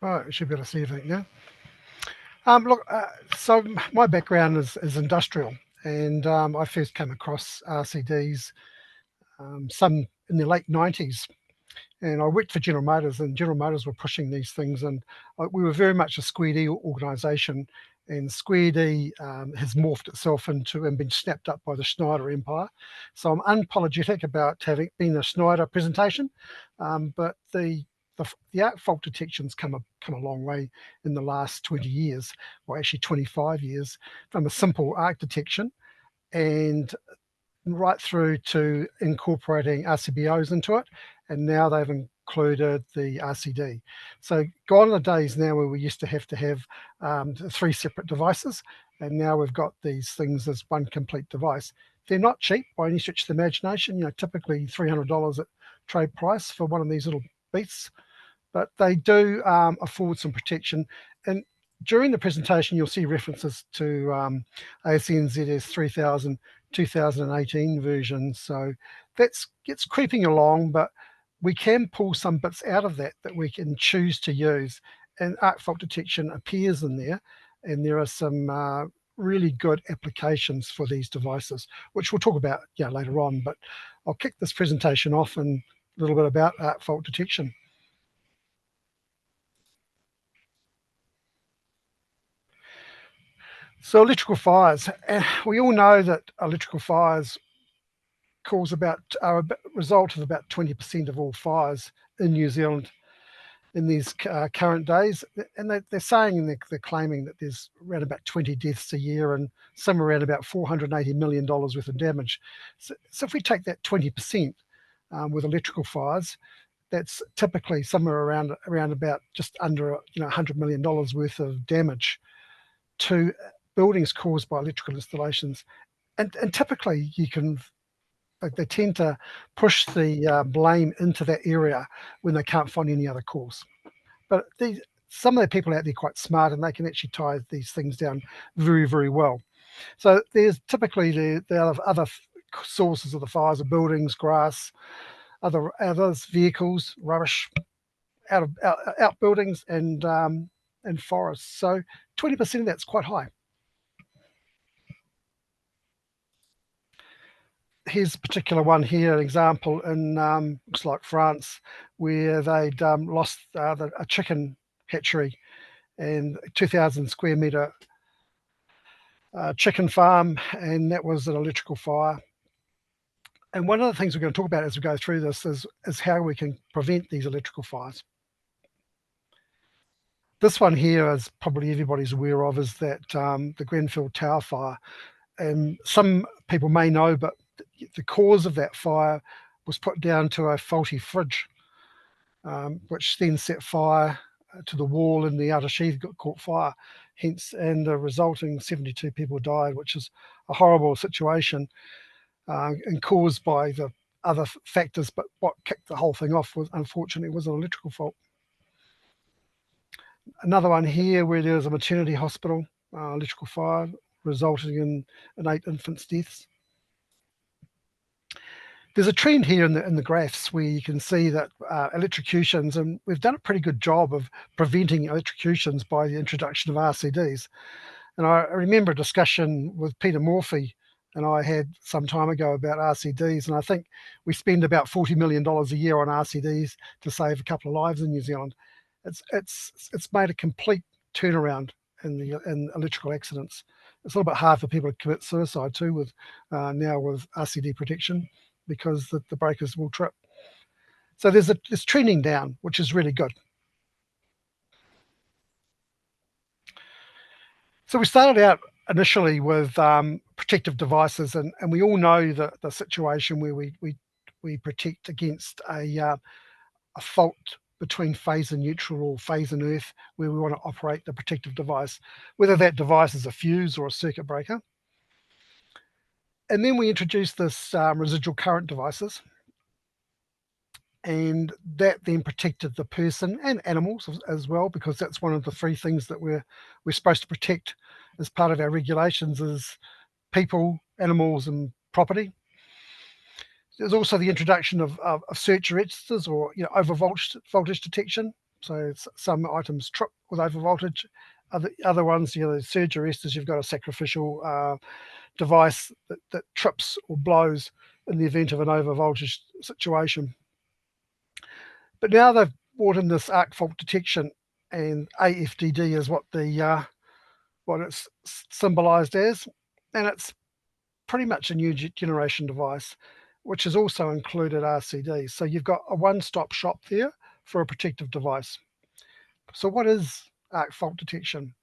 Oh, you should be able to see everything now. Look, so my background is industrial, and I first came across RCDs some in the late 90s. And I worked for General Motors, and General Motors were pushing these things, and we were very much a Square D organisation. And Square D has morphed itself into and been snapped up by the Schneider empire. So I'm unapologetic about having been a Schneider presentation, but the arc fault detection's come a long way in the last 20 years, or actually 25 years, from a simple arc detection and right through to incorporating RCBOs into it, and now they've included the RCD. So gone are the days now where we used to have 3 separate devices, and now we've got these things as one complete device. They're not cheap by any stretch of the imagination, typically $300 at trade price for one of these little beasts, but they do afford some protection. And during the presentation, you'll see references to ASNZS 3000 2018 version. So it's creeping along, but we can pull some bits out of that we can choose to use. And arc fault detection appears in there, and there are some really good applications for these devices, which we'll talk about later on. But I'll kick this presentation off and a little bit about arc fault detection. So electrical fires, we all know that electrical fires are a result of about 20% of all fires in New Zealand in these current days. And they're saying, and they're claiming that there's around about 20 deaths a year and somewhere around about $480 million worth of damage. So if we take that 20% with electrical fires, that's typically somewhere around about just under $100 million worth of damage to buildings caused by electrical installations. And typically they tend to push the blame into that area when they can't find any other cause. But some of the people out there are quite smart, and they can actually tie these things down very, very well. So there's typically the other sources of the fires are buildings, grass, others, vehicles, rubbish, outbuildings, and forests. So 20% of that's quite high. Here's a particular one here, an example in looks like France, where they'd lost a chicken hatchery and 2,000 square metre chicken farm, and that was an electrical fire. And one of the things we're going to talk about as we go through this is how we can prevent these electrical fires. This one here, as probably everybody's aware of, is that the Grenfell Tower fire. And some people may know, but the cause of that fire was put down to a faulty fridge, which then set fire to the wall, and the outer sheath caught fire. And the resulting 72 people died, which is a horrible situation and caused by the other factors. But what kicked the whole thing off was, unfortunately, was an electrical fault. Another one here where there was a maternity hospital, electrical fire, resulting in 8 infants' deaths. There's a trend here in the graphs where you can see that electrocutions, and we've done a pretty good job of preventing electrocutions by the introduction of RCDs. And I remember a discussion with Peter Morphy and I had some time ago about RCDs, and I think we spend about $40 million a year on RCDs to save a couple of lives in New Zealand. It's made a complete turnaround in electrical accidents. It's a little bit hard for people to commit suicide too with now with RCD protection, because the breakers will trip. So it's trending down, which is really good. So we started out initially with protective devices, and we all know the situation where we protect against a fault between phase and neutral or phase and earth, where we want to operate the protective device, whether that device is a fuse or a circuit breaker. And then we introduced this residual current devices, and that then protected the person and animals as well, because that's one of the 3 things that we're supposed to protect as part of our regulations is people, animals, and property. There's also the introduction of surge registers, or over voltage detection, So some items trip with over voltage. Other ones, the surge arresters, you've got a sacrificial device that trips or blows in the event of an over voltage situation. But now they've brought in this arc fault detection, and AFDD is what it's symbolized as, and it's pretty much a new generation device, which has also included RCD. So you've got a one-stop shop there for a protective device. So what is arc fault detection?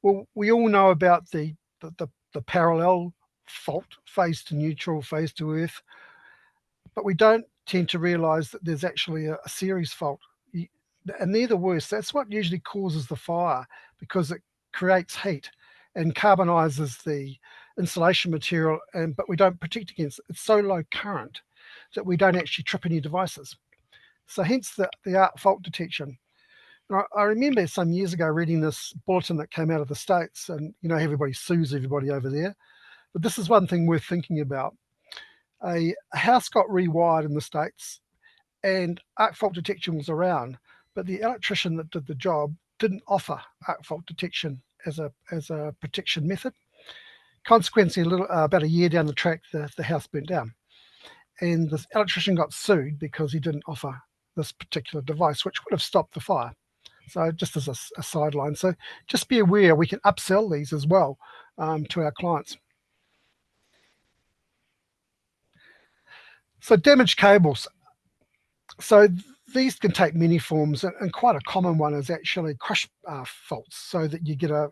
Well, we all know about the parallel fault, phase to neutral, phase to earth, but we don't tend to realize that there's actually a series fault. And they're the worst. That's what usually causes the fire, because it creates heat and carbonizes the insulation material, but we don't protect against it. It's so low current that we don't actually trip any devices. So hence the arc fault detection. I remember some years ago reading this bulletin that came out of the States, and everybody sues everybody over there. But this is one thing worth thinking about. A house got rewired in the States, and arc fault detection was around, but the electrician that did the job didn't offer arc fault detection as a protection method. Consequently, about a year down the track, the house burnt down, and the electrician got sued because he didn't offer this particular device, which would have stopped the fire. So just as a sideline, so just be aware we can upsell these as well to our clients. So damaged cables. So these can take many forms, and quite a common one is actually crush faults, so that you get a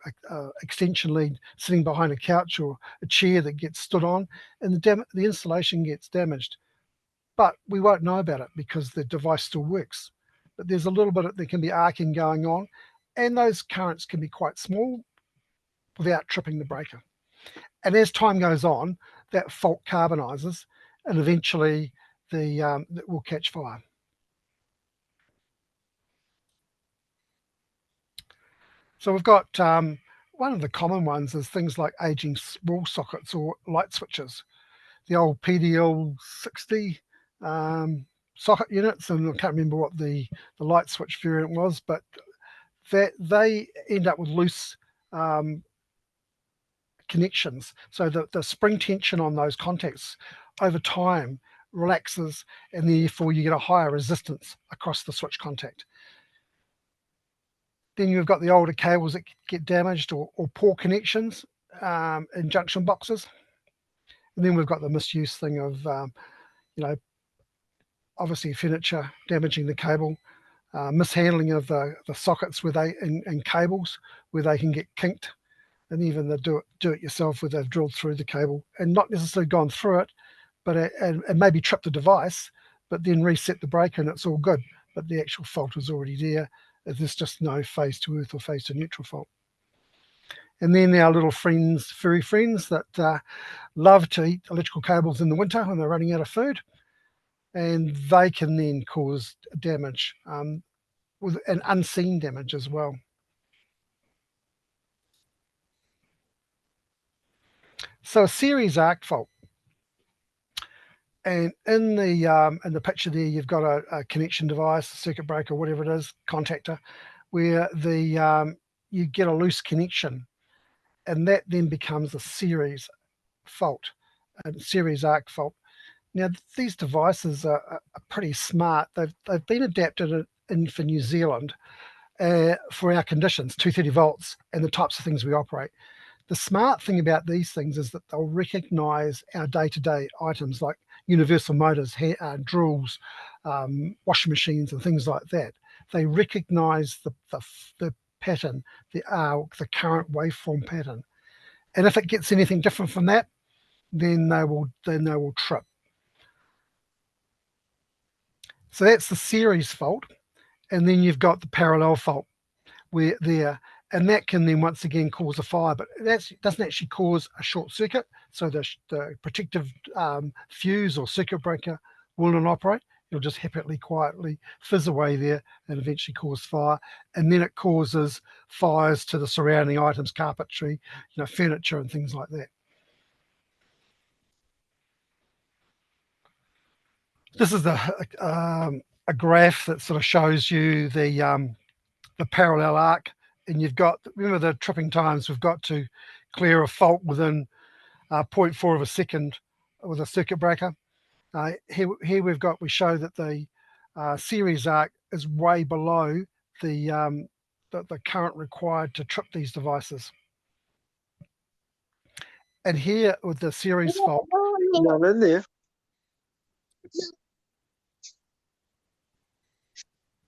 extension lead sitting behind a couch or a chair that gets stood on, and the insulation gets damaged. But we won't know about it because the device still works. But there's a little bit there can be arcing going on, and those currents can be quite small without tripping the breaker. And as time goes on, that fault carbonizes, and eventually it will catch fire. So we've got one of the common ones is things like aging wall sockets or light switches. The old PDL 60 socket units, and I can't remember what the light switch variant was, but they end up with loose connections. So the spring tension on those contacts over time relaxes, and therefore you get a higher resistance across the switch contact. Then you've got the older cables that get damaged or poor connections in junction boxes. And then we've got the misuse thing of, obviously furniture damaging the cable, mishandling of the sockets and cables where they can get kinked, and even the do it yourself where they've drilled through the cable and not necessarily gone through it, but and maybe tripped the device, but then reset the breaker and it's all good. But the actual fault is already there. There's just no phase to earth or phase to neutral fault. And then our little friends, furry friends that love to eat electrical cables in the winter when they're running out of food, and they can then cause damage, with an unseen damage as well. So a series arc fault, and in the picture there, you've got a connection device, a circuit breaker, whatever it is, contactor, where you get a loose connection, and that then becomes a series fault, a series arc fault. Now these devices are pretty smart. They've been adapted for New Zealand for our conditions, 230 volts, and the types of things we operate. The smart thing about these things is that they'll recognize our day-to-day items like universal motors, drills, washing machines, and things like that. They recognize the pattern, the current waveform pattern, and if it gets anything different from that, then they will trip. So that's the series fault, and then you've got the parallel fault and that can then once again cause a fire, but that doesn't actually cause a short circuit. So the protective fuse or circuit breaker will not operate. It'll just happily, quietly fizz away there and eventually cause fire. And then it causes fires to the surrounding items, carpentry, furniture and things like that. This is a graph that sort of shows you the the parallel arc, and you've got, remember the tripping times, we've got to clear a fault within 0.4 of a second with a circuit breaker. Here we show that the series arc is way below the current required to trip these devices. And here with the series fault, Not in there.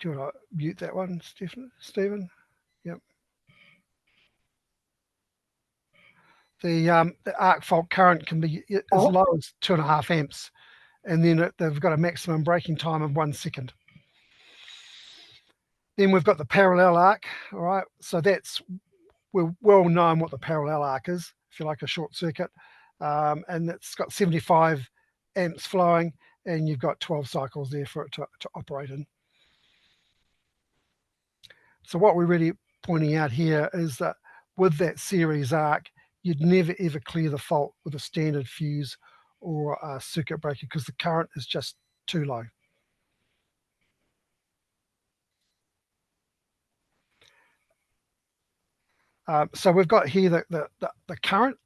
do you want to mute that one, Stephen? Yep. The arc fault current can be as low as 2.5 amps, and then they've got a maximum breaking time of 1 second. Then we've got the parallel arc, all right? So we're well known what the parallel arc is, if you like, a short circuit. And it's got 75 amps flowing, and you've got 12 cycles there for it to operate in. So what we're really pointing out here is that with that series arc, you'd never ever clear the fault with a standard fuse or a circuit breaker because the current is just too low. So we've got here the current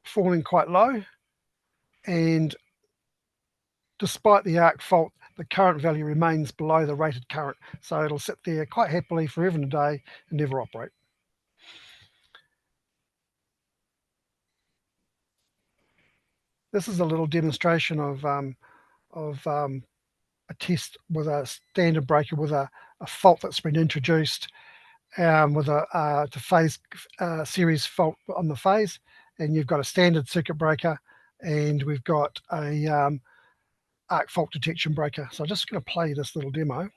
falling quite low, and despite the arc fault, the current value remains below the rated current. So it'll sit there quite happily forever and a day and never operate. This is a little demonstration of a test with a standard breaker with a fault that's been introduced with a phase series fault on the phase, and you've got a standard circuit breaker, and we've got a arc fault detection breaker. So I'm just going to play this little demo.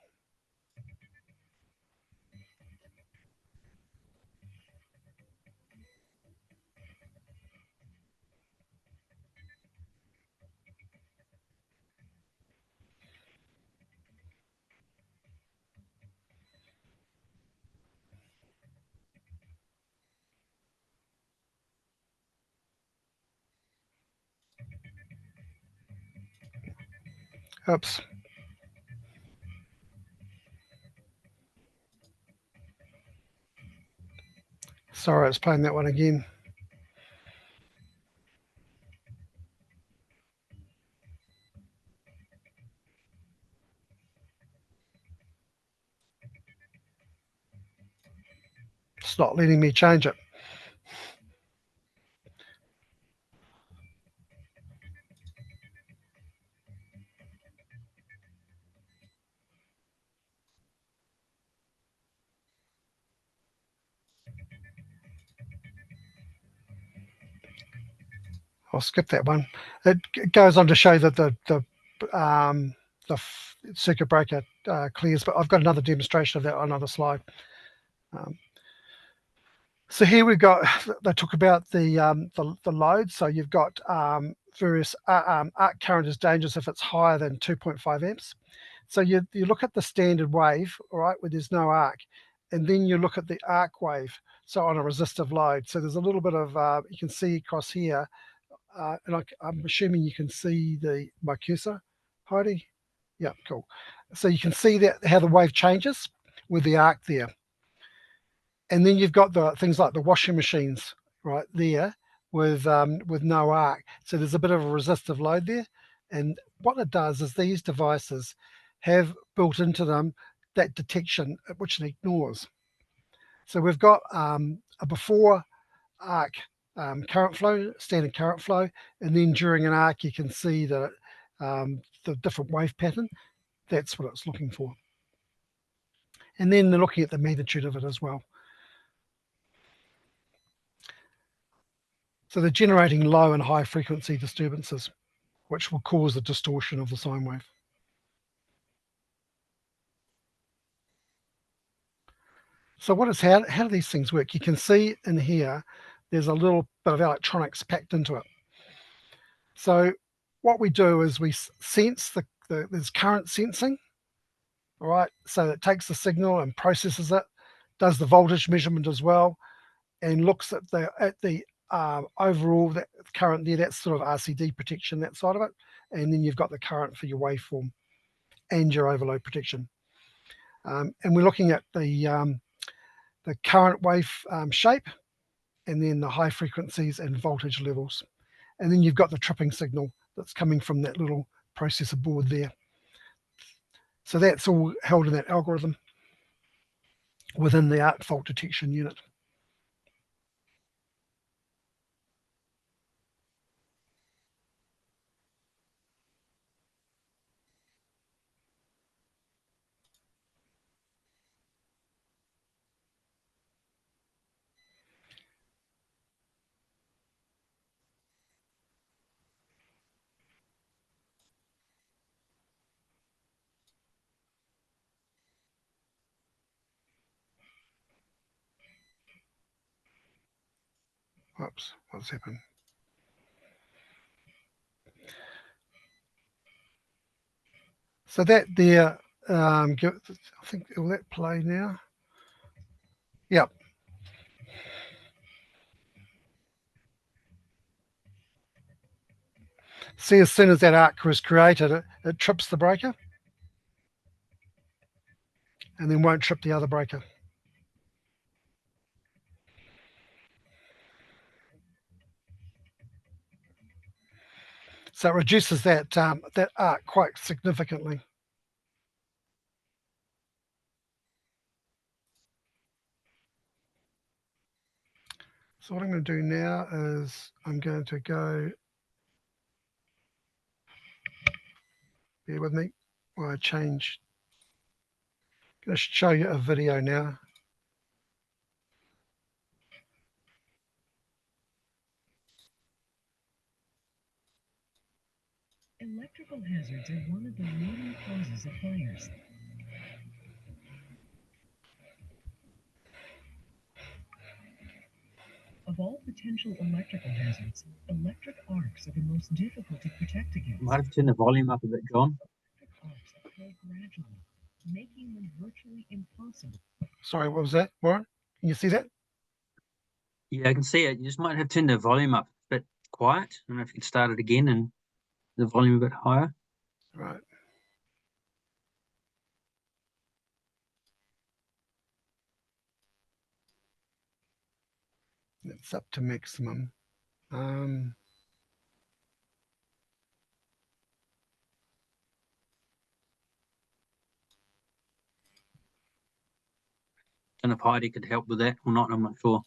Oops. Sorry, I was playing that one again. It's not letting me change it. I'll skip that one. It goes on to show that the circuit breaker clears, but I've got another demonstration of that on another slide. So here we've got, they talk about the load. So you've got various arc current is dangerous if it's higher than 2.5 amps. So you look at the standard wave, all right, where there's no arc, and then you look at the arc wave, so on a resistive load. So there's a little bit of, you can see across here, and I'm assuming you can see my cursor, Heidi? Yeah, cool. So you can see that how the wave changes with the arc there. And then you've got the things like the washing machines right there with no arc. So there's a bit of a resistive load there. And what it does is these devices have built into them that detection which it ignores. So we've got a before arc current flow, standard current flow, and then during an arc you can see that the different wave pattern. That's what it's looking for. And then they're looking at the magnitude of it as well. So they're generating low and high frequency disturbances, which will cause a distortion of the sine wave. So how do these things work? You can see in here, there's a little bit of electronics packed into it. So what we do is we sense there's current sensing, all right? So it takes the signal and processes it, does the voltage measurement as well, and looks at the overall that current there. That's sort of RCD protection, that side of it, and then you've got the current for your waveform and your overload protection. And we're looking at the the current wave shape, and then the high frequencies and voltage levels. And then you've got the tripping signal that's coming from that little processor board there. So that's all held in that algorithm within the ARC fault detection unit. Whoops, what's happened? So that there, I think, will that play now? Yep. See, as soon as that arc was created, it trips the breaker and then won't trip the other breaker. So it reduces that that arc quite significantly. So what I'm going to do now is I'm going to go, bear with me while I change. I'm going to show you a video now. Electrical hazards are one of the leading causes of fires. Of all potential electrical hazards, electric arcs are the most difficult to protect against. Might have to turn the volume up a bit, John. Electric arcs occur gradually, making them virtually impossible. Sorry, what was that, Warren? Can you see that? Yeah, I can see it. You just might have to turn the volume up a bit quiet. I don't know if you could start it again and the volume a bit higher. Right. It's up to maximum. Don't know if Heidi could help with that or not. I'm not sure.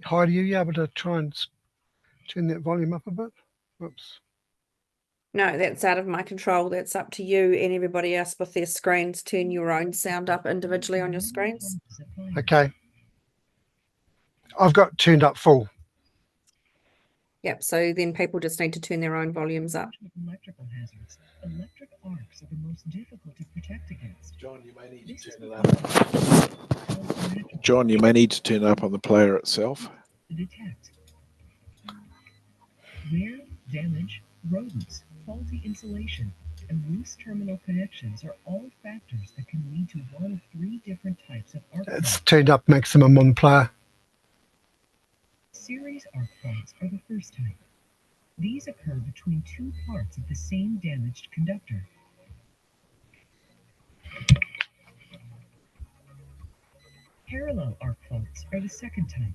Heidi, are you able to try and turn that volume up a bit? Whoops. No, that's out of my control. That's up to you and everybody else with their screens. Turn your own sound up individually on your screens. Okay. I've got turned up full. Yep, so then people just need to turn their own volumes up. Electrical hazards. Electric arcs are the most difficult to protect against. John, you may need to turn it up. John, you may need to turn it up on the player itself. To detect wear, damage, rodents, faulty insulation, and loose terminal connections are all factors that can lead to one of three different types of arc It's faults. turned up maximum on player. Series arc faults are the first type. These occur between two parts of the same damaged conductor. Parallel arc faults are the second type.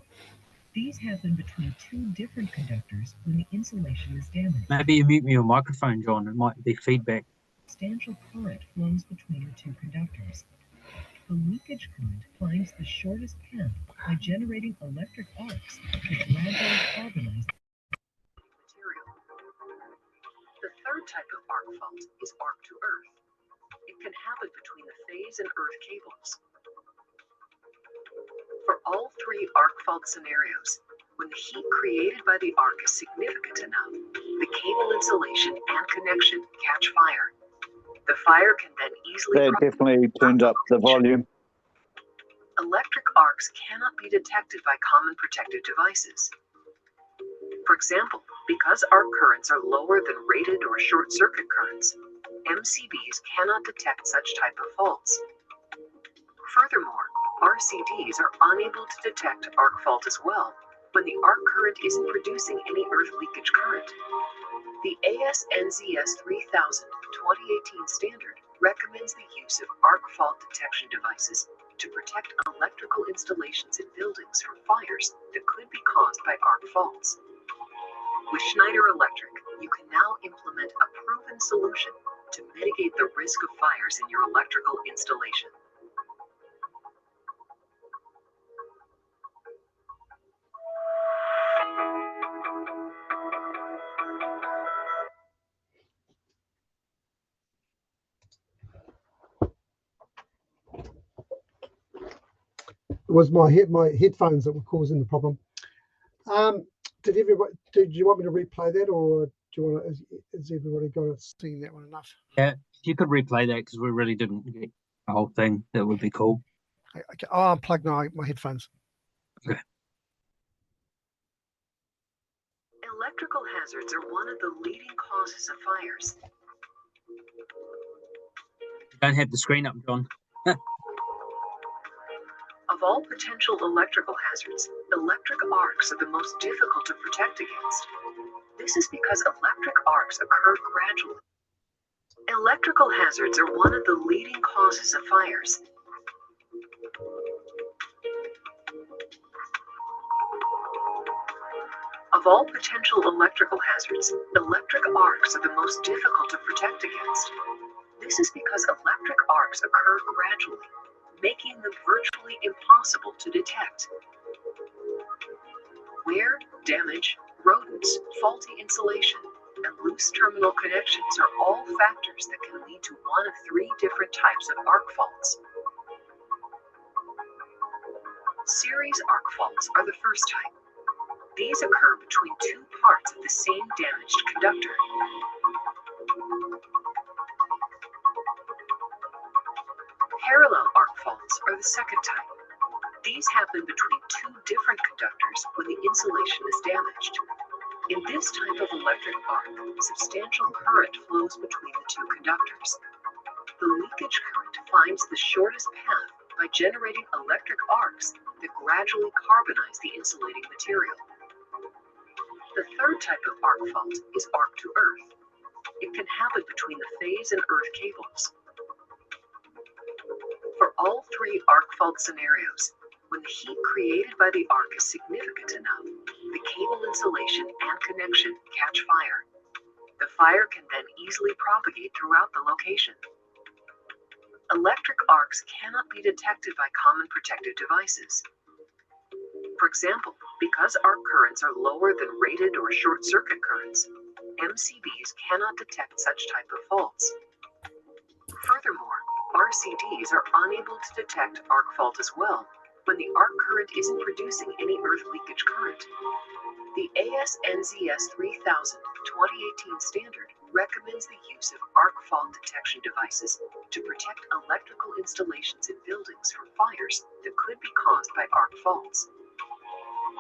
These happen between two different conductors when the insulation is damaged. Maybe you mute your microphone, John. It might be feedback. Substantial current flows between the two conductors. The leakage current finds the shortest path by generating electric arcs that gradually carbonize material. The third type of arc fault is arc to earth. It can happen between the phase and earth cables. For all three arc fault scenarios, when the heat created by the arc is significant enough, the cable insulation and connection catch fire. The fire can then easily... They definitely turned up the volume. Electric arcs cannot be detected by common protective devices. For example, because arc currents are lower than rated or short circuit currents, MCBs cannot detect such type of faults. Furthermore, RCDs are unable to detect arc fault as well when the arc current isn't producing any earth leakage current. The NZEIA 3000 2018 standard recommends the use of arc fault detection devices to protect electrical installations in buildings from fires that could be caused by arc faults. With Schneider Electric, you can now implement a proven solution to mitigate the risk of fires in your electrical installation. It was my headphones that were causing the problem. Did you want me to replay that, or do you want to, has everybody got it, seen that one enough? Yeah, if you could replay that, because we really didn't get the whole thing, that would be cool. Okay, I'll unplug my headphones. Okay. Electrical hazards are one of the leading causes of fires. You don't have the screen up, John. Of all potential electrical hazards, electric arcs are the most difficult to protect against. This is because electric arcs occur gradually. Electrical hazards are one of the leading causes of fires. Of all potential electrical hazards, electric arcs are the most difficult to protect against. This is because electric arcs occur gradually, making them virtually impossible to detect. Wear, damage, rodents, faulty insulation, and loose terminal connections are all factors that can lead to one of three different types of arc faults. Series arc faults are the first type. These occur between two parts of the same damaged conductor. Parallel arc faults are the second type. These happen between two different conductors when the insulation is damaged. In this type of electric arc, substantial current flows between the two conductors. The leakage current finds the shortest path by generating electric arcs that gradually carbonize the insulating material. The third type of arc fault is arc to earth. It can happen between the phase and earth cables. For all three arc fault scenarios, when the heat created by the arc is significant enough, the cable insulation and connection catch fire. The fire can then easily propagate throughout the location. Electric arcs cannot be detected by common protective devices. For example, because arc currents are lower than rated or short circuit currents, MCBs cannot detect such type of faults. Furthermore, RCDs are unable to detect arc fault as well when the arc current isn't producing any earth leakage current. The NZEIA 3000 2018 standard recommends the use of arc fault detection devices to protect electrical installations in buildings from fires that could be caused by arc faults.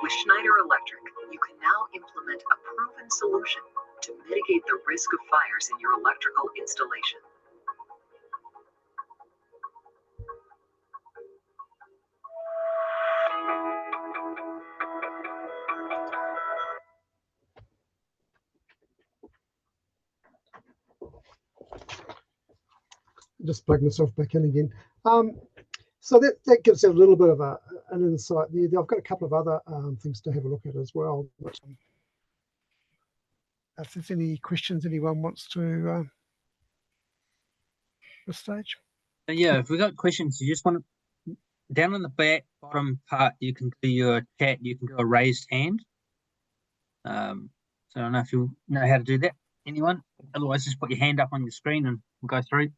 With Schneider Electric, you can now implement a proven solution to mitigate the risk of fires in your electrical installation. Just plug myself back in again. So that gives you a little bit of an insight there. I've got a couple of other things to have a look at as well. But, if there's any questions anyone wants to this stage. Yeah, if we got questions, you just want to, down on the bottom part, you can do your chat, you can do a raised hand. So I don't know if you know how to do that, anyone? Otherwise, just put your hand up on your screen and we'll go through.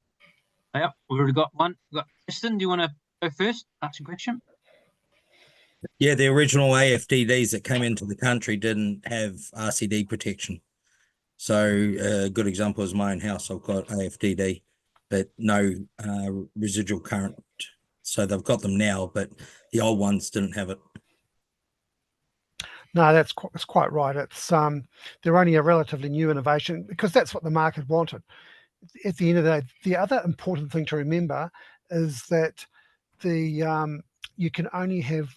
Yeah, we've already got one. We've got Kristen, do you want to go first? Ask a question? Yeah, the original AFDDs that came into the country didn't have RCD protection. So a good example is my own house. I've got AFDD, but no residual current. So they've got them now, but the old ones didn't have it. No, that's quite right. It's they're only a relatively new innovation because that's what the market wanted. At the end of the day, the other important thing to remember is that the you can only have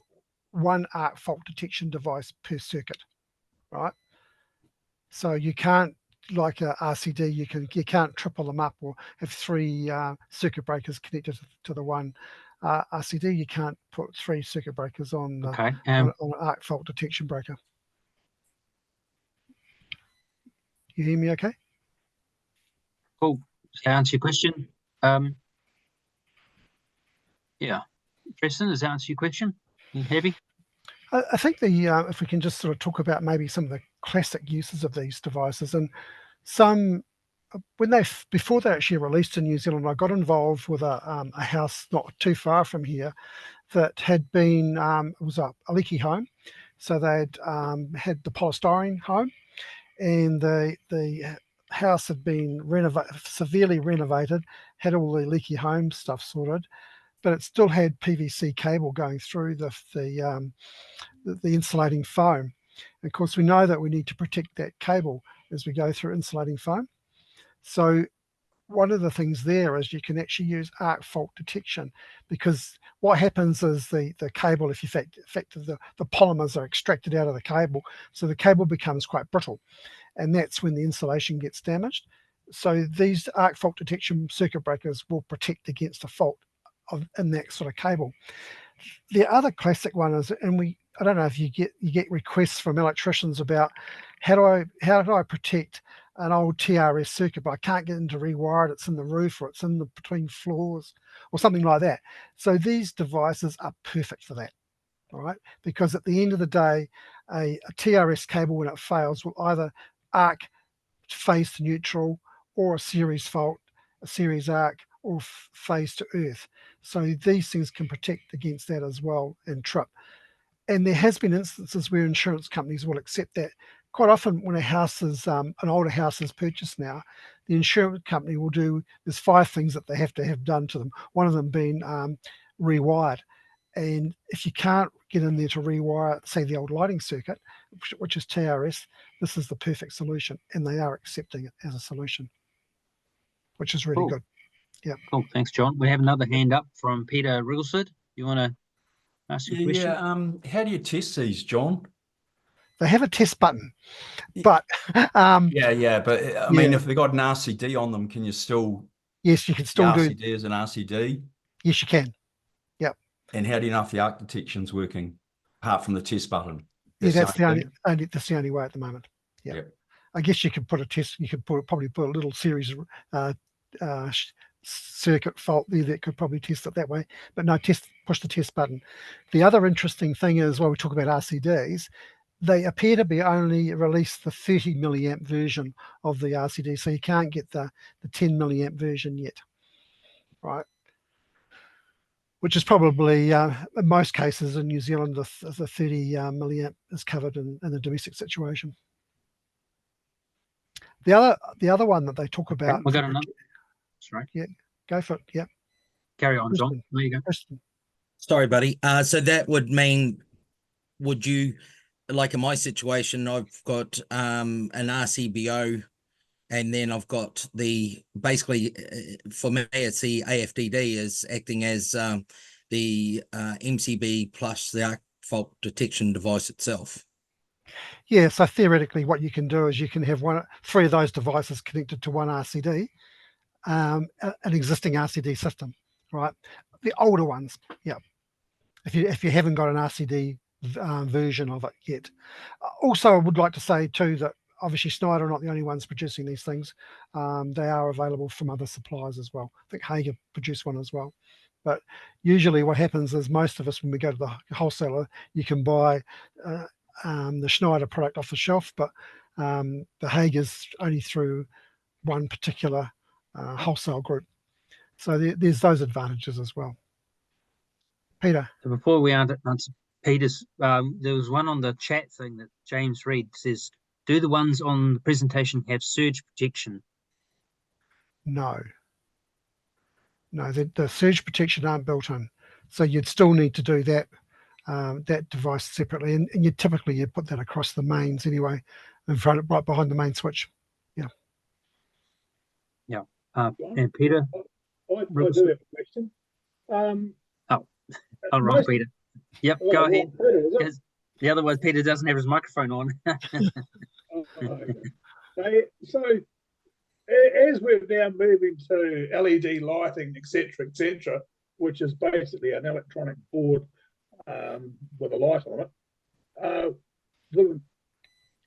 one arc fault detection device per circuit, right? So you can't like a RCD, you can't triple them up or have 3 circuit breakers connected to the one RCD. You can't put 3 circuit breakers on the Okay. on an arc fault detection breaker. You hear me okay? Cool. Does that answer your question? Yeah. Preston, does that answer your question? You happy? I think if we can just sort of talk about maybe some of the classic uses of these devices, and some before they actually released in New Zealand, I got involved with a house not too far from here that had been it was a leaky home, so they'd had the polystyrene home, and the house had been severely renovated, had all the leaky home stuff sorted, but it still had PVC cable going through the insulating foam. And of course, we know that we need to protect that cable as we go through insulating foam. So one of the things there is you can actually use arc fault detection, because what happens is the cable, if you fact the polymers are extracted out of the cable, so the cable becomes quite brittle, and that's when the insulation gets damaged. So these arc fault detection circuit breakers will protect against a fault in that sort of cable. The other classic one is, and I don't know if you get requests from electricians about how do I protect an old TRS circuit, but I can't get them to rewire it. It's in the roof, or it's in the between floors, or something like that. So these devices are perfect for that, all right? Because at the end of the day, a TRS cable, when it fails, will either arc phase to neutral, or a series fault, a series arc, or phase to earth. So these things can protect against that as well, and trip. And there has been instances where insurance companies will accept that. Quite often when a house is, an older house is purchased now, the insurance company will there's 5 things that they have to have done to them. One of them being rewired. And if you can't get in there to rewire, say, the old lighting circuit, which is TRS, this is the perfect solution. And they are accepting it as a solution, which is really good. Yeah. Cool. Thanks, John. We have another hand up from Peter Wrigglesworth. You want to ask your question? Yeah. How do you test these, John? They have a test button, but but I mean, if they got an RCD on them, can you still? Yes, you can still do. RCD as an RCD. Yes, you can. Yep. And how do you know if the arc detection's working, apart from the test button? That's the only way at the moment. Yeah. Yep. I guess you could put a test. You could probably put a little series circuit fault there that could probably test it that way. But no, push the test button. The other interesting thing is, while we talk about RCDs, they appear to be only released the 30 milliamp version of the RCD, so you can't get the 10 milliamp version yet, right? Which is probably, in most cases in New Zealand, the 30 milliamp is covered in the domestic situation. The other one that they talk about. We got another. Sorry. Yeah, go for it. Yeah. Carry on, John. There you go. Sorry, buddy. So that would mean, would you, like in my situation, I've got an RCBO, and then I've got basically for me it's the AFDD is acting as the MCB plus the arc fault detection device itself. Yeah, so theoretically what you can do is you can have 3 of those devices connected to one RCD, an existing RCD system, right? The older ones, yeah. If you haven't got an RCD version of it yet. Also, I would like to say too that obviously Schneider are not the only ones producing these things. They are available from other suppliers as well. I think Hager produced one as well. But usually what happens is most of us, when we go to the wholesaler, you can buy the Schneider product off the shelf, but the Hager's only through one particular wholesale group. So there's those advantages as well. Peter. So before we answer Peter's, there was one on the chat thing that James Reed says, do the ones on the presentation have surge protection? No, the surge protection aren't built in. So you'd still need to do that device separately. And you typically put that across the mains anyway, right behind the main switch. Yeah. Yeah. And Peter? I do have a question. All right, Peter. Yep, go ahead. The other one, Peter doesn't have his microphone on. So as we're now moving to LED lighting, etc., which is basically an electronic board with a light on it,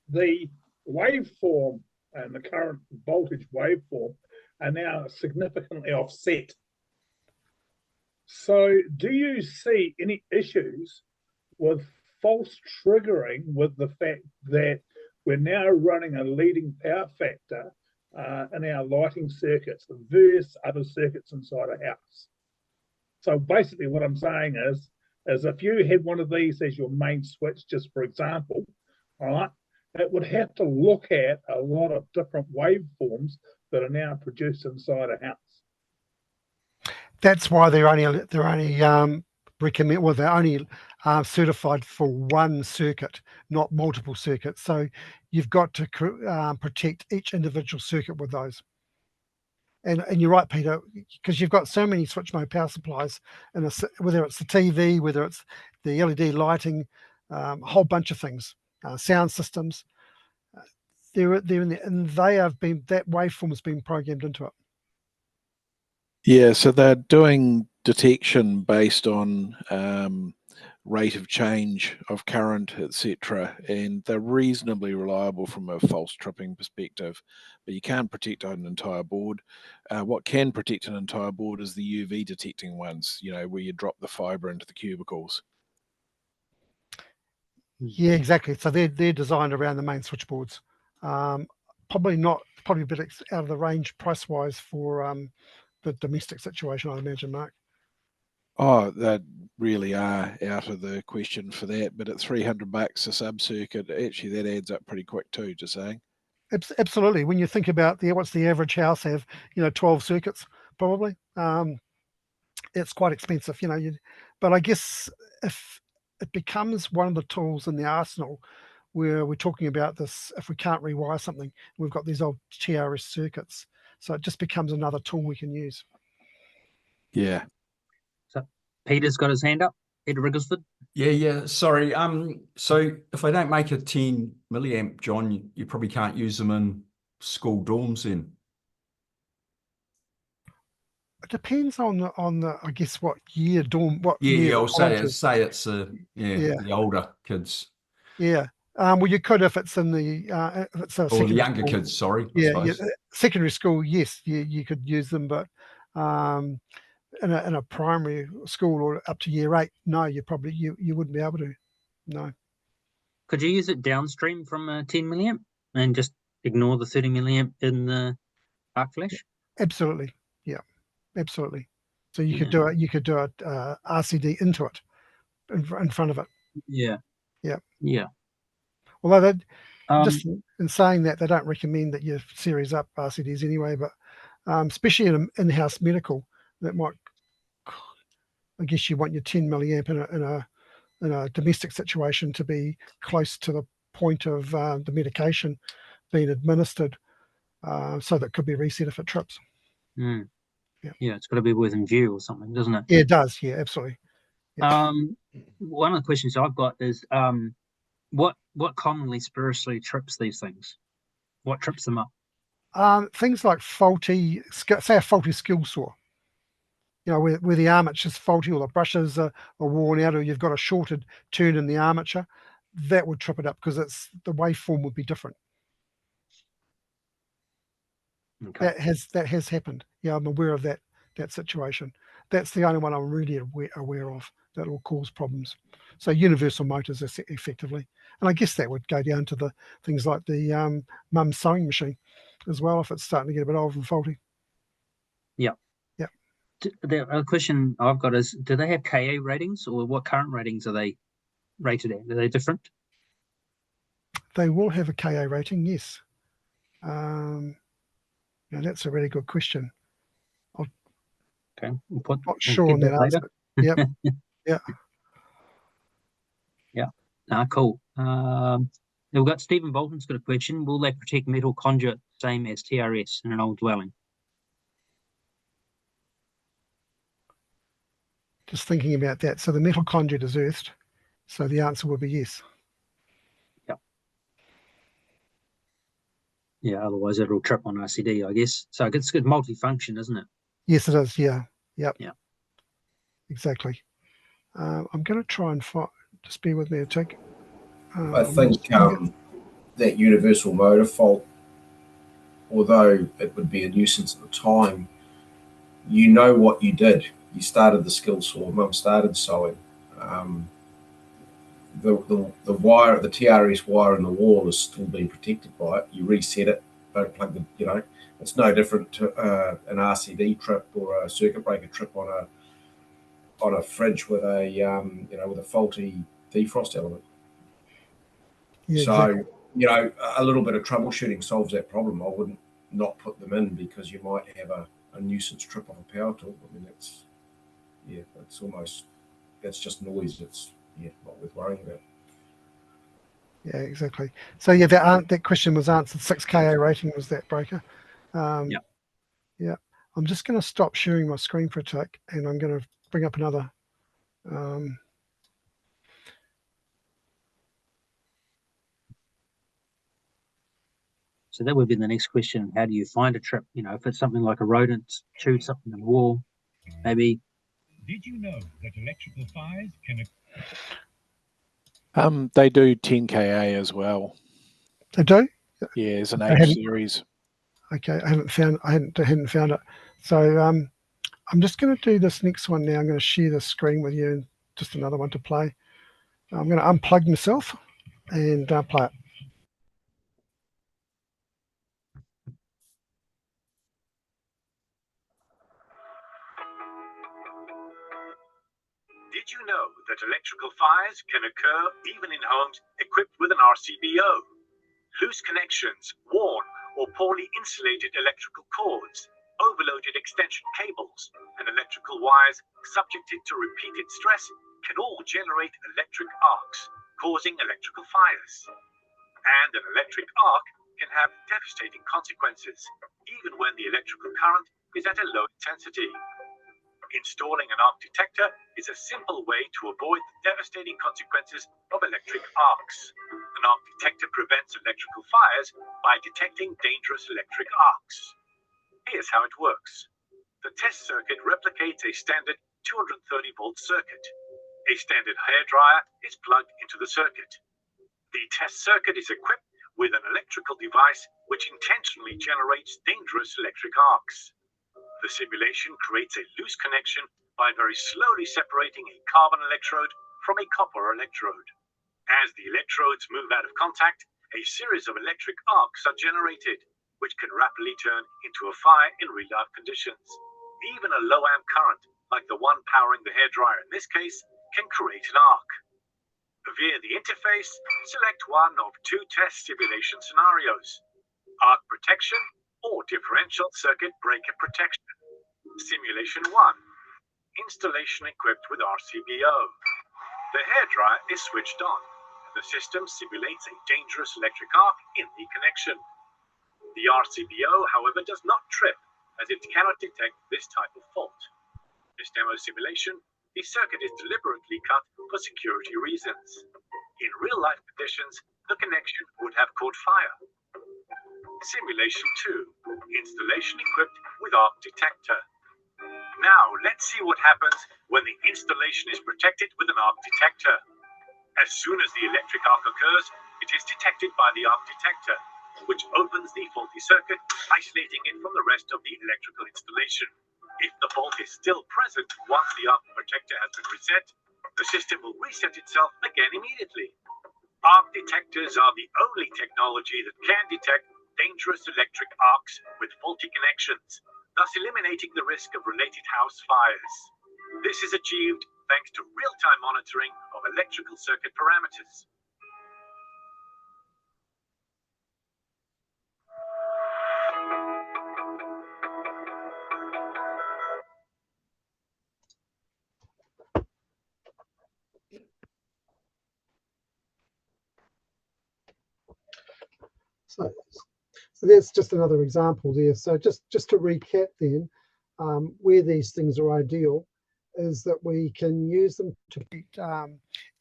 the waveform and the current voltage waveform are now significantly offset. So do you see any issues with false triggering with the fact that we're now running a leading power factor in our lighting circuits versus other circuits inside a house? So basically what I'm saying is if you had one of these as your main switch, just for example, all right, it would have to look at a lot of different waveforms that are now produced inside a house. That's why they're only recommend, well, they're only certified for one circuit, not multiple circuits. So you've got to protect each individual circuit with those. And you're right, Peter, because you've got so many switch mode power supplies, and whether it's the TV, whether it's the LED lighting, a whole bunch of things, sound systems. They're in there, and that waveform has been programmed into it. Yeah, so they're doing detection based on rate of change of current, etc., and they're reasonably reliable from a false tripping perspective, but you can't protect an entire board. What can protect an entire board is the UV detecting ones, where you drop the fiber into the cubicles. Yeah, exactly. So they're designed around the main switchboards. Probably a bit out of the range price wise for the domestic situation, I imagine, Mark. Oh, that really are out of the question for that, but at $300 a sub circuit, actually that adds up pretty quick too, just saying. Absolutely. When you think about what's the average house have, 12 circuits probably. It's quite expensive, but I guess if it becomes one of the tools in the arsenal where we're talking about this, if we can't rewire something, we've got these old TRS circuits. So it just becomes another tool we can use. Yeah. So Peter's got his hand up. Peter Wrigglesford. Yeah. Sorry. So if I don't make a 10 milliamp, John, you probably can't use them in school dorms then. It depends on the I guess what year dorm, what Yeah, year I'll say college is. it's the older kids. Yeah. Well, you could if it's in the if it's a Or the secondary younger school. kids, sorry. Yeah. Secondary school, yes, you could use them, but in a primary school or up to year 8, no, you wouldn't be able to. No. Could you use it downstream from a 10 milliamp and just ignore the 30 milliamp in the arc flash? Absolutely. Yeah. Absolutely. So you could do it. You could do a RCD into it, in front of it. Yeah. Yeah. Yeah. Although just in saying that, they don't recommend that you series up RCDs anyway, but especially in in-house medical, that might, I guess you want your 10 milliamp in a domestic situation to be close to the point of the medication being administered, so that could be reset if it trips. Mm. Yeah, it's got to be within view or something, doesn't it? Yeah, it does. Yeah, absolutely. Yeah. One of the questions I've got is what commonly spiritually trips these things? What trips them up? Things like say a faulty skill saw. Where the armature's faulty, or the brushes are worn out, or you've got a shorted turn in the armature, that would trip it up because the waveform would be different. Okay. That has happened. Yeah, I'm aware of that situation. That's the only one I'm really aware of that will cause problems. So universal motors effectively, and I guess that would go down to the things like the mum's sewing machine as well, if it's starting to get a bit old and faulty. Yeah. Yeah. The question I've got is, do they have KA ratings, or what current ratings are they rated at? Are they different? They will have a KA rating, yes. That's a really good question. Okay. Not sure on that answer. Yep. Yeah. Yeah. Cool. We've got Stephen Bolton's got a question. Will they protect metal conduit same as TRS in an old dwelling? Just thinking about that. So the metal conduit is earthed. So the answer would be yes. Yeah, otherwise it'll trip on RCD, I guess. So it's good multifunction, isn't it? Yes, it is. Yeah. Yep. Yeah. Exactly. I'm going to try and find. Just bear with me a tick. I think that universal motor fault, although it would be a nuisance at the time, you know what you did. You started the skill saw. Mum started sewing. The wire, the TRS wire in the wall is still being protected by it. You reset it. Don't plug the. It's no different to an RCD trip or a circuit breaker trip on a fridge with a with a faulty defrost element. Yeah, So exactly. a little bit of troubleshooting solves that problem. I wouldn't not put them in because you might have a nuisance trip of a power tool. I mean, that's just noise. It's not worth worrying about. Yeah, exactly. So yeah, that question was answered. 6 KA rating was that breaker. Yeah. Yeah. I'm just going to stop sharing my screen for a tick, and I'm going to bring up another. So that would be the next question. How do you find a trip? If it's something like a rodent chewed something in the wall, maybe. Did you know that electrical fires can? They do 10 KA as well. They do? Yeah, it's an H series. Okay, I hadn't found it. So I'm just going to do this next one now. I'm going to share the screen with you, and just another one to play. I'm going to unplug myself and play it. Did you know that electrical fires can occur even in homes equipped with an RCBO? Loose connections, worn or poorly insulated electrical cords, overloaded extension cables, and electrical wires subjected to repeated stress can all generate electric arcs, causing electrical fires. And an electric arc can have devastating consequences, even when the electrical current is at a low intensity. Installing an arc detector is a simple way to avoid the devastating consequences of electric arcs. An arc detector prevents electrical fires by detecting dangerous electric arcs. Here's how it works. The test circuit replicates a standard 230-volt circuit. A standard hairdryer is plugged into the circuit. The test circuit is equipped with an electrical device which intentionally generates dangerous electric arcs. The simulation creates a loose connection by very slowly separating a carbon electrode from a copper electrode. As the electrodes move out of contact, a series of electric arcs are generated, which can rapidly turn into a fire in real-life conditions. Even a low-amp current, like the one powering the hairdryer in this case, can create an arc. Via the interface, select one of 2 test simulation scenarios: arc protection or differential circuit breaker protection. Simulation 1. Installation equipped with RCBO. The hairdryer is switched on. The system simulates a dangerous electric arc in the connection. The RCBO, however, does not trip, as it cannot detect this type of fault. This demo simulation, the circuit is deliberately cut for security reasons. In real-life conditions, the connection would have caught fire. Simulation 2. Installation equipped with arc detector. Now, let's see what happens when the installation is protected with an arc detector. As soon as the electric arc occurs, it is detected by the arc detector, which opens the faulty circuit, isolating it from the rest of the electrical installation. If the fault is still present once the arc protector has been reset, the system will reset itself again immediately. Arc detectors are the only technology that can detect dangerous electric arcs with faulty connections, thus eliminating the risk of related house fires. This is achieved thanks to real-time monitoring of electrical circuit parameters. So that's just another example there. So just to recap then, where these things are ideal is that we can use them to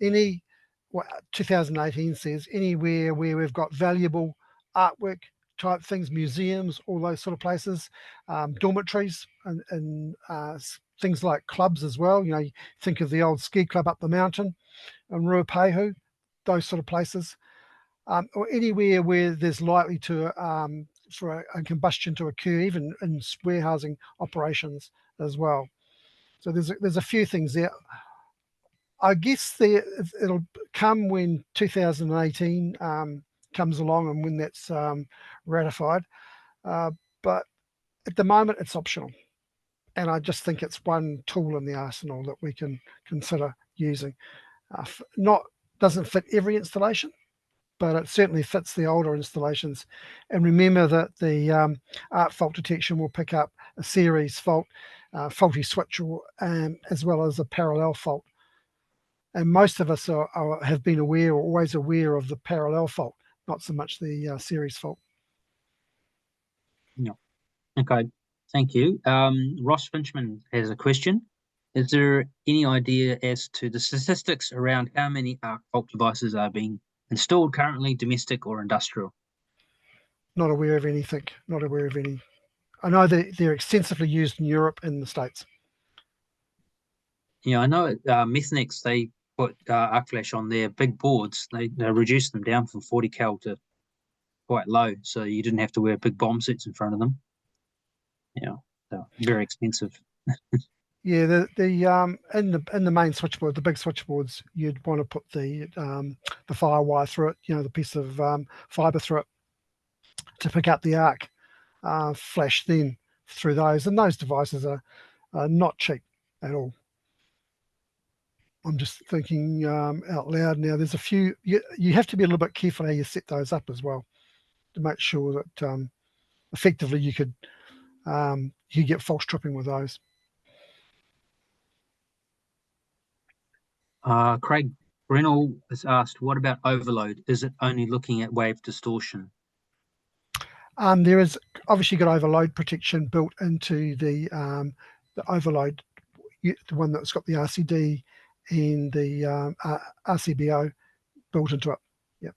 any, what 2018 says, anywhere where we've got valuable artwork, type things, museums, all those sort of places, dormitories, and things like clubs as well. You know, you think of the old ski club up the mountain in Ruapehu, those sort of places, or anywhere where there's likely to for a combustion to occur, even in warehousing operations as well. So there's a few things there. I guess it'll come when 2018 comes along and when that's ratified. But at the moment, it's optional. And I just think it's one tool in the arsenal that we can consider using. Doesn't fit every installation, but it certainly fits the older installations. And remember that the ARC fault detection will pick up a series fault, faulty switch, as well as a parallel fault. And most of us have been aware, or always aware, of the parallel fault, not so much the series fault. No. Okay, thank you. Ross Finchman has a question. Is there any idea as to the statistics around how many ARC fault devices are being installed currently, domestic or industrial? Not aware of anything. Not aware of any. I know they're extensively used in Europe and the States. Yeah, I know Methanex, they put arc flash on their big boards. They reduced them down from 40 cal to quite low, so you didn't have to wear big bomb suits in front of them. Yeah, so very expensive. Yeah, in the main switchboard, the big switchboards, you'd want to put the firewire through it. You know, the piece of fiber through it to pick up the arc flash then through those. And those devices are not cheap at all. I'm just thinking out loud now. There's a few. You have to be a little bit careful how you set those up as well, to make sure that effectively you get false tripping with those. Craig Brennell has asked, what about overload? Is it only looking at wave distortion? There is obviously got overload protection built into the overload, the one that's got the RCD and the RCBO built into it. Yep.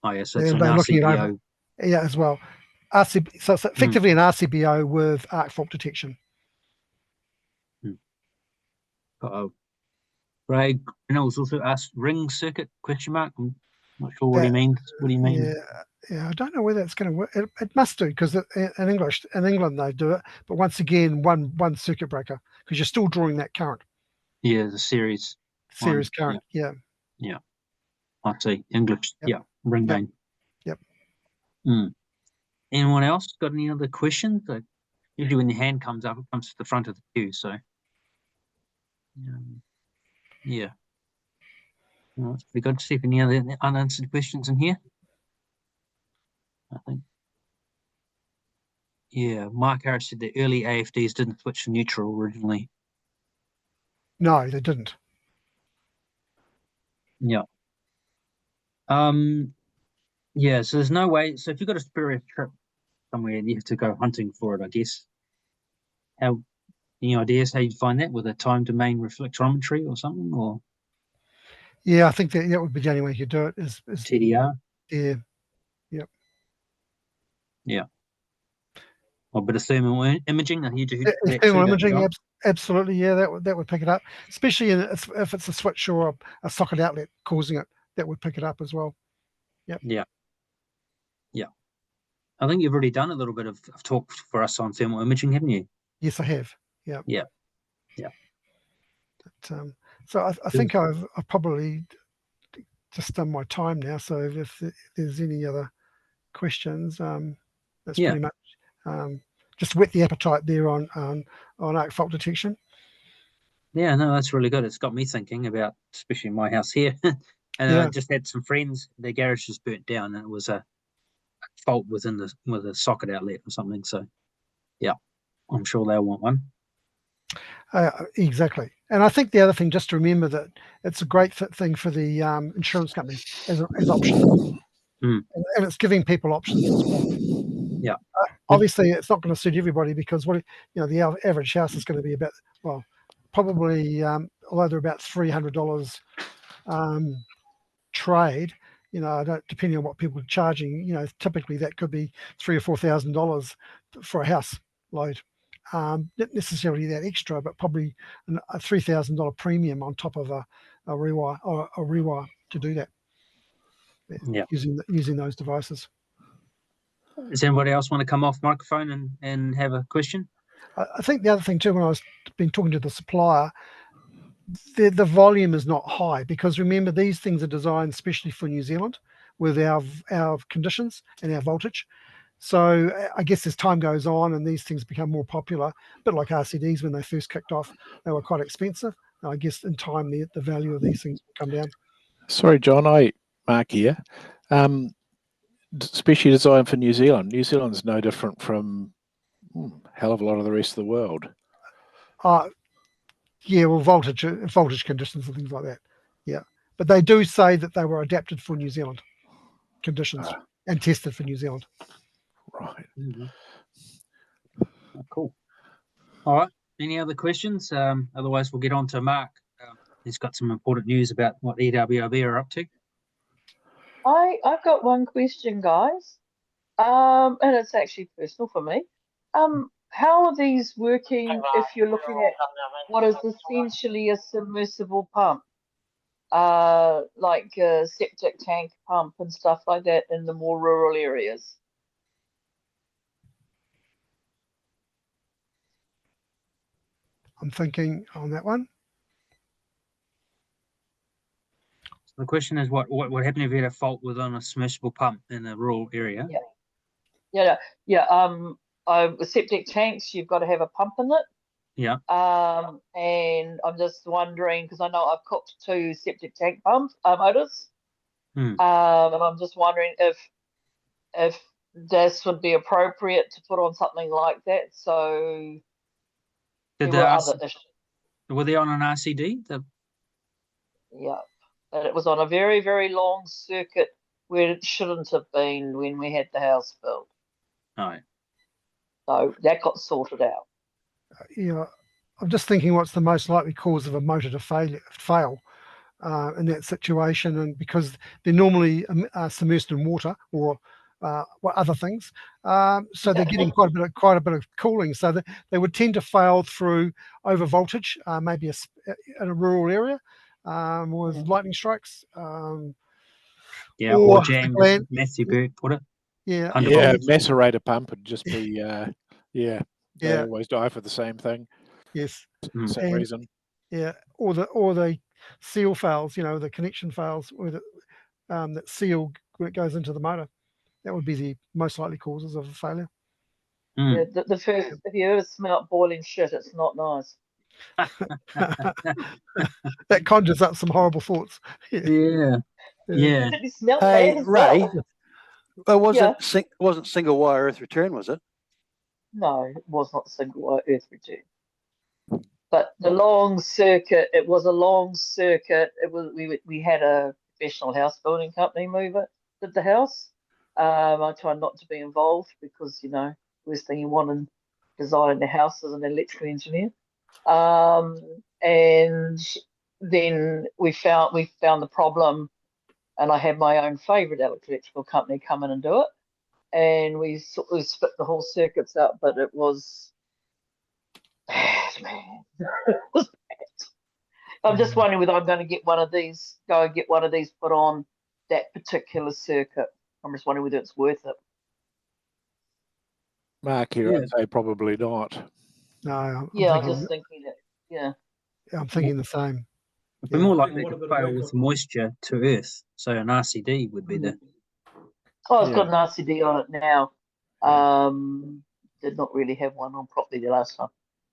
Oh yeah, so it's they're an looking RCBO. at as well. So it's effectively an RCBO with arc fault detection. Craig Reynolds also asked ring circuit ? I'm not sure what he means. What do you mean? Yeah, I don't know whether it's going to work. It must do, because in England they do it. But once again, one circuit breaker, because you're still drawing that current. Yeah, the series current. Yeah. I see. English. Yep. Yeah. Ring main. Yep. Anyone else got any other questions? Usually when the hand comes up, it comes to the front of the queue. So, yeah. Well, it's pretty good to see if any other unanswered questions in here. I think. Yeah, Mark Harris said the early AFDs didn't switch to neutral originally. No, they didn't. Yeah. Yeah, so there's no way. So if you've got a spurious trip somewhere, you have to go hunting for it, I guess. Any ideas how you'd find that, with a time domain reflectometry or something, or? Yeah, I think that would be the only way you could do it is TDR. Yeah. Yep. Yeah. Or a bit of thermal imaging. Thermal imaging, absolutely. Yeah, that would pick it up, especially if it's a switch or a socket outlet causing it. That would pick it up as well. Yep. Yeah. I think you've already done a little bit of talk for us on thermal imaging, haven't you? Yes, I have. Yeah. But, so I think I've probably just done my time now. So if there's any other questions, that's pretty much just whet the appetite there on arc fault detection. Yeah, no, that's really good. It's got me thinking about, especially my house here. And I just had some friends, their garage was burnt down, and it was a fault with a socket outlet or something. So, yeah, I'm sure they'll want one. Exactly. And I think the other thing, just to remember that it's a great thing for the insurance company as options. And it's giving people options as well. Yeah. Obviously, it's not going to suit everybody, because the average house is going to be about, probably, although they're about $300 trade, you know, I don't, depending on what people are charging, you know, typically that could be $3,000 or $4,000 for a house load. Not necessarily that extra, but probably a $3,000 premium on top of a rewire or a rewire to do that. Yeah. Using those devices. Does anybody else want to come off microphone and have a question? I think the other thing too, when I was been talking to the supplier, the volume is not high, because remember, these things are designed especially for New Zealand with our conditions and our voltage. So I guess as time goes on and these things become more popular, a bit like RCDs when they first kicked off, they were quite expensive. I guess in time the value of these things will come down. Sorry, John, Mark here. Especially designed for New Zealand. New Zealand's no different from a hell of a lot of the rest of the world. Yeah, well, voltage conditions and things like that. Yeah, but they do say that they were adapted for New Zealand conditions and tested for New Zealand. Right. Mm-hmm. Oh, cool. All right. Any other questions? Otherwise, we'll get on to Mark. He's got some important news about what EWRB are up to. I've got one question, guys. And it's actually personal for me. How are these working if you're looking at what is essentially a submersible pump? Like a septic tank pump and stuff like that in the more rural areas? I'm thinking on that one. So the question is, what would happen if you had a fault within a submersible pump in a rural area? Yeah. Septic tanks, you've got to have a pump in it. Yeah. And I'm just wondering, because I know I've cooked 2 septic tank pumps motors. And I'm just wondering if this would be appropriate to put on something like that. So Were they on an RCD? Yeah, but it was on a very, very long circuit where it shouldn't have been when we had the house built. All right. So that got sorted out. Yeah, I'm just thinking what's the most likely cause of a motor to fail in that situation, and because they're normally submersed in water or other things, so they're getting quite a bit of cooling, so they would tend to fail through over voltage, maybe in a rural area with lightning strikes. Or jam, Matthew Burke put it. Yeah, macerator pump would just be they always die for the same thing. Yes, for some reason. Yeah, or the seal fails, you know, the connection fails with it, that seal when it goes into the motor. That would be the most likely causes of a failure. Yeah, the first, if you ever smell boiling shit, it's not nice. That conjures up some horrible thoughts. Yeah. Did you smell hey, that as Ray, well? it wasn't single wire earth return, was it? No, it was not single wire earth return. But the long circuit, it was a long circuit. It was we had a professional house building company move it, did the house. I tried not to be involved because, you know, worst thing you want in designing the house as an electrical engineer. And then we found the problem, and I had my own favourite electrical company come in and do it. And we split the whole circuits out, but it was bad, man. It was bad. I'm just wondering whether I'm going to get one of these put on that particular circuit. I'm just wondering whether it's worth it. Mark here, I'd say probably not. No, I'm just thinking that. Yeah, I'm thinking the same. It'd be more likely to fail with moisture to earth. So an RCD would be the. Oh, it's got an RCD on it now. Did not really have one on properly the last time.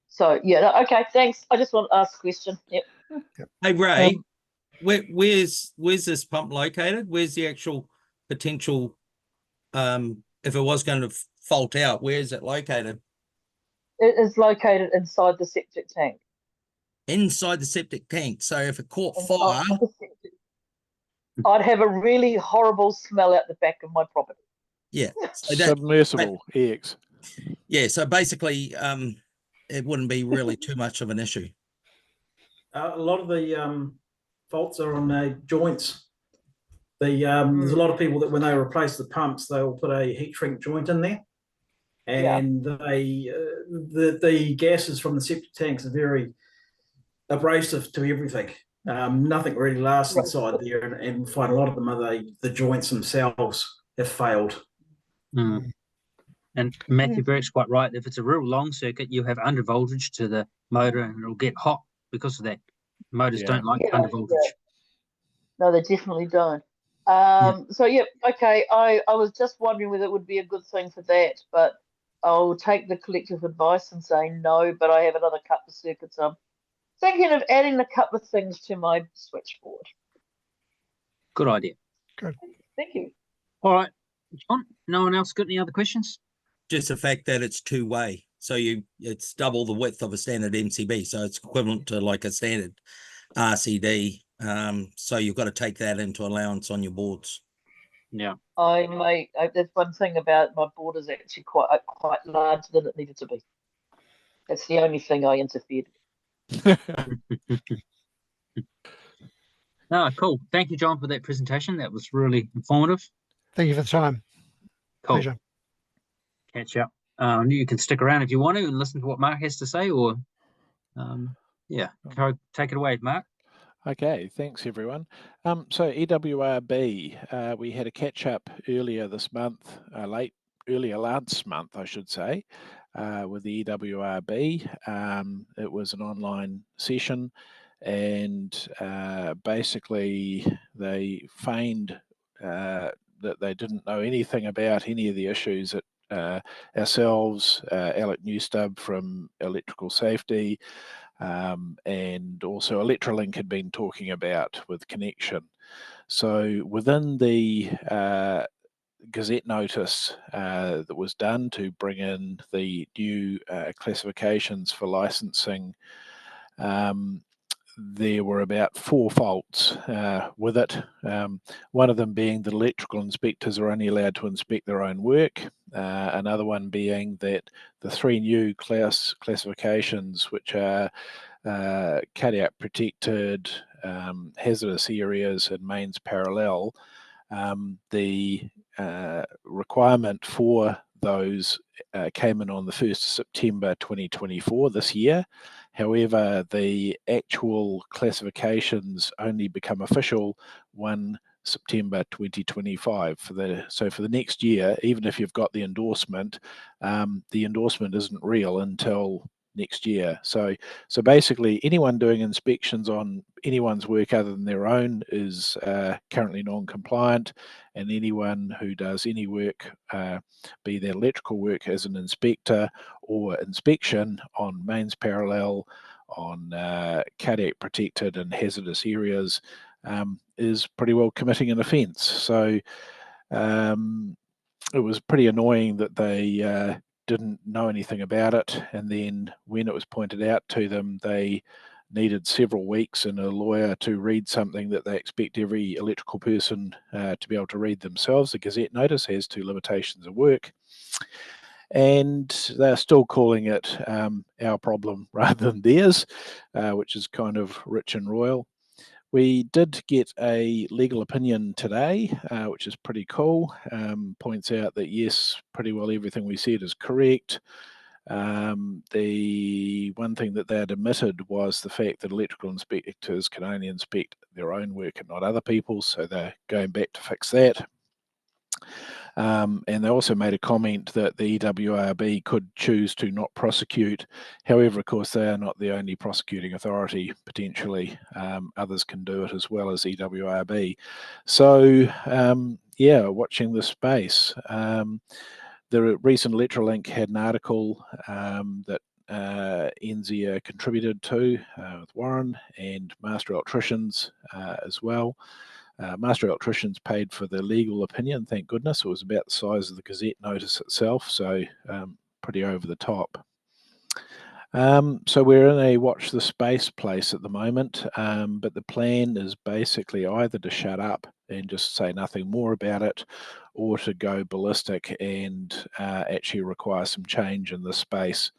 So okay, thanks. I just want to ask a question. Yep. Hey Ray, where's this pump located? Where's the actual potential? If it was going to fault out, where is it located? It is located inside the septic tank. Inside the septic tank. So if it caught fire, I'd have a really horrible smell out the back of my property. Yeah. So submersible EX. Yeah. So basically, it wouldn't be really too much of an issue. A lot of the faults are on joints There's a lot of people that when they replace the pumps, they will put a heat shrink joint in there, and the gases from the septic tanks are very abrasive to everything. Nothing really lasts inside there, and find a lot of them are the joints themselves have failed. And Matthew Burke's quite right. If it's a real long circuit, you have under voltage to the motor, and it'll get hot because of that. Motors don't like under voltage. No, they definitely don't. So okay. I was just wondering whether it would be a good thing for that, but I'll take the collective advice and say no. But I have another couple of circuits. I'm thinking of adding a couple of things to my switchboard. Good idea. Good. Thank you. All right, John. No one else got any other questions? Just the fact that it's two-way, so it's double the width of a standard MCB, so it's equivalent to like a standard RCD. So you've got to take that into allowance on your boards. Yeah. There's one thing about my board is actually quite larger than it needed to be. That's the only thing I interfered with. Cool. Thank you, John, for that presentation. That was really informative. Thank you for the time. Cool. Pleasure. Catch up. You can stick around if you want to and listen to what Mark has to say, or take it away, Mark. Okay, thanks everyone. So EWRB, we had a catch up earlier this month, earlier last month, I should say, with the EWRB. It was an online session, and basically they feigned that they didn't know anything about any of the issues that ourselves, Alec Newstub from Electrical Safety, and also Electrolink had been talking about with connection. So within the Gazette notice that was done to bring in the new classifications for licensing, there were about 4 faults with it. One of them being that electrical inspectors are only allowed to inspect their own work. Another one being that the 3 new classifications, which are cardiac protected, hazardous areas, and mains parallel, the requirement for those came in on the 1st of September 2024 this year. However, the actual classifications only become official 1 September 2025. So for the next year, even if you've got the endorsement isn't real until next year. So basically anyone doing inspections on anyone's work other than their own is currently non-compliant, and anyone who does any work, be that electrical work as an inspector or inspection on mains parallel, on cardiac protected and hazardous areas, is pretty well committing an offence. So it was pretty annoying that they didn't know anything about it, and then when it was pointed out to them, they needed several weeks and a lawyer to read something that they expect every electrical person to be able to read themselves. The Gazette notice has 2 limitations of work, and they're still calling it our problem rather than theirs, which is kind of rich and royal. We did get a legal opinion today, which is pretty cool. Points out that yes, pretty well everything we said is correct. The one thing that they had omitted was the fact that electrical inspectors can only inspect their own work and not other people's, so they're going back to fix that. And they also made a comment that the EWRB could choose to not prosecute. However, of course, they are not the only prosecuting authority, potentially. Others can do it as well as EWRB. So, watching this space. The recent Electrolink had an article that NZEIA contributed to with Warren and Master Electricians as well. Master Electricians paid for the legal opinion, thank goodness. It was about the size of the Gazette notice itself, so pretty over the top. So we're in a watch the space place at the moment, but the plan is basically either to shut up and just say nothing more about it, or to go ballistic and actually require some change in the space.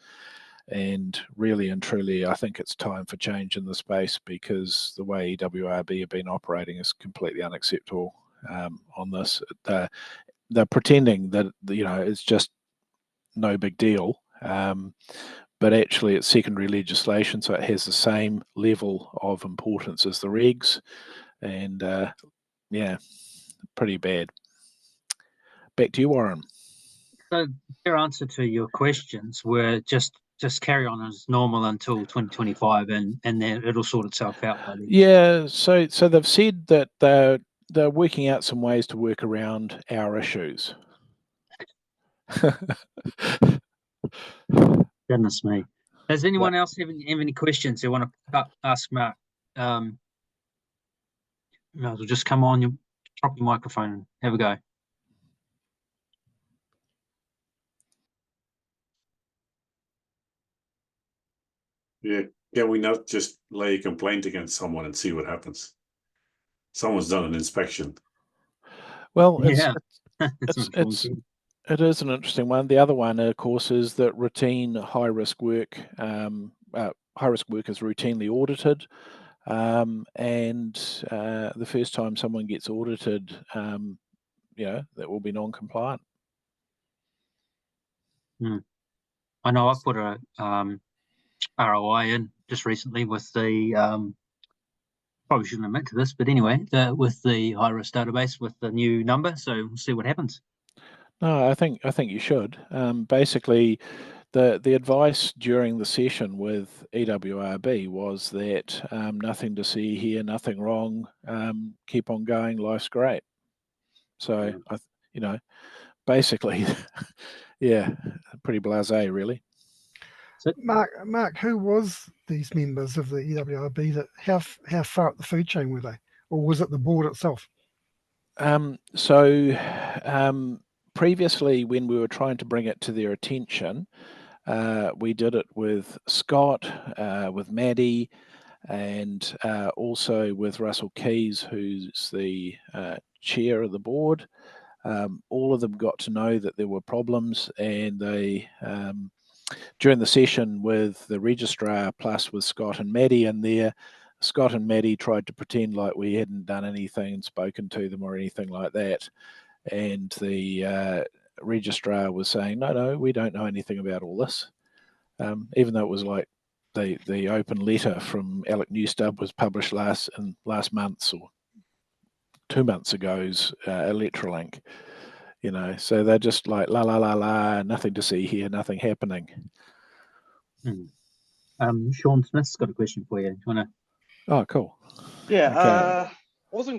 And really and truly, I think it's time for change in the space, because the way EWRB have been operating is completely unacceptable. on this. They're pretending that, you know, it's just no big deal, but actually it's secondary legislation, so it has the same level of importance as the regs, and yeah, pretty bad. Back to you, Warren. So their answer to your questions were just carry on as normal until 2025, and then it'll sort itself out by then. Yeah, so they've said that they're working out some ways to work around our issues. Goodness me. Does anyone else have any questions they want to ask Mark? Might as well just come on, you drop your microphone and have a go. Yeah, can we not just lay a complaint against someone and see what happens? Someone's done an inspection. Well, it is an interesting one. The other one, of course, is that routine high-risk work, high-risk work is routinely audited, and the first time someone gets audited, you know, that will be non-compliant. I know I've put a ROI in just recently with the probably shouldn't admit to this, but anyway, with the high risk database with the new number, so we'll see what happens. No, I think you should. Basically, the advice during the session with EWRB was that nothing to see here, nothing wrong, keep on going, life's great. So you know, basically, yeah, pretty blasé, really. Mark, who was these members of the EWRB? That how far up the food chain were they, or was it the board itself? Previously, when we were trying to bring it to their attention, we did it with Scott, with Maddie, and also with Russell Keys, who's the chair of the board. All of them got to know that there were problems, and they during the session with the registrar plus with Scott and Maddie in there, Scott and Maddie tried to pretend like we hadn't done anything and spoken to them or anything like that, and the registrar was saying, no, we don't know anything about all this, even though it was like the open letter from Alec Newstub was published last month's or 2 months ago's Electrolink. You know, so they're just like la la la la, nothing to see here, nothing happening. Sean Smith's got a question for you. Do you wanna? Oh, cool. Yeah, okay.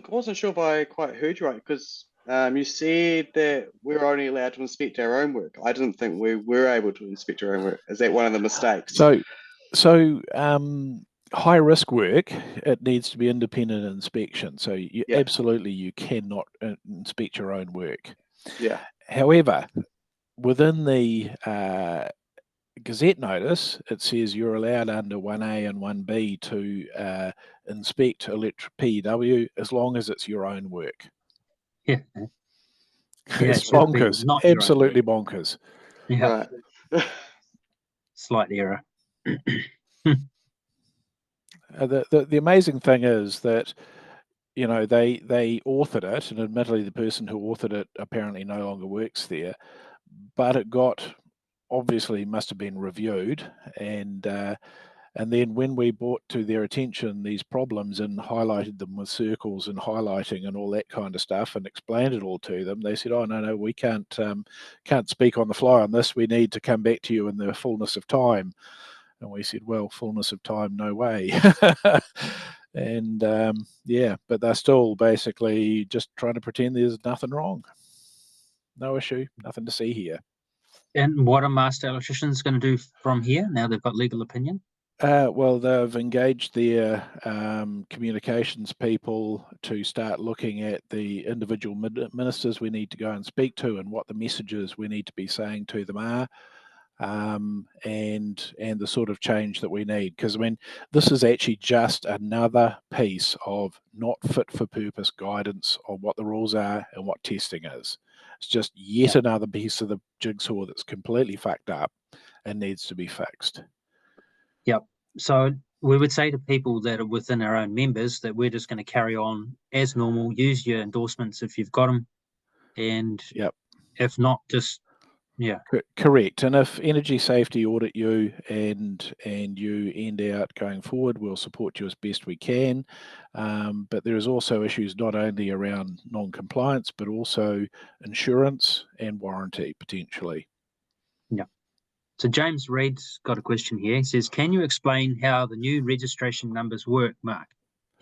Wasn't sure if I quite heard you right, because you said that we're only allowed to inspect our own work. I didn't think we were able to inspect our own work. Is that one of the mistakes? So high risk work, it needs to be independent inspection. So absolutely you cannot inspect your own work. Yeah. However, within the Gazette notice, it says you're allowed under 1A and 1B to inspect PEW as long as it's your own work. Yeah. It's bonkers. Absolutely bonkers. Yeah. Right. Slight error. The amazing thing is that, you know, they authored it, and admittedly the person who authored it apparently no longer works there, but it obviously must have been reviewed, and then when we brought to their attention these problems and highlighted them with circles and highlighting and all that kind of stuff and explained it all to them, they said, oh no, we can't speak on the fly on this, we need to come back to you in the fullness of time. And we said, well, fullness of time, no way. And yeah, but they're still basically just trying to pretend there's nothing wrong. No issue, nothing to see here. And what are master electricians going to do from here now they've got legal opinion? Well, they've engaged their communications people to start looking at the individual ministers we need to go and speak to and what the messages we need to be saying to them are. And the sort of change that we need, because I mean this is actually just another piece of not fit for purpose guidance on what the rules are and what testing is. It's just yet another piece of the jigsaw that's completely fucked up and needs to be fixed. Yep. So we would say to people that are within our own members that we're just going to carry on as normal, use your endorsements if you've got them, and if not, just Correct. And if Energy Safety audit you and you end out going forward, we'll support you as best we can. But there is also issues not only around non-compliance, but also insurance and warranty potentially. Yeah. So James Reed's got a question here. He says, can you explain how the new registration numbers work, Mark?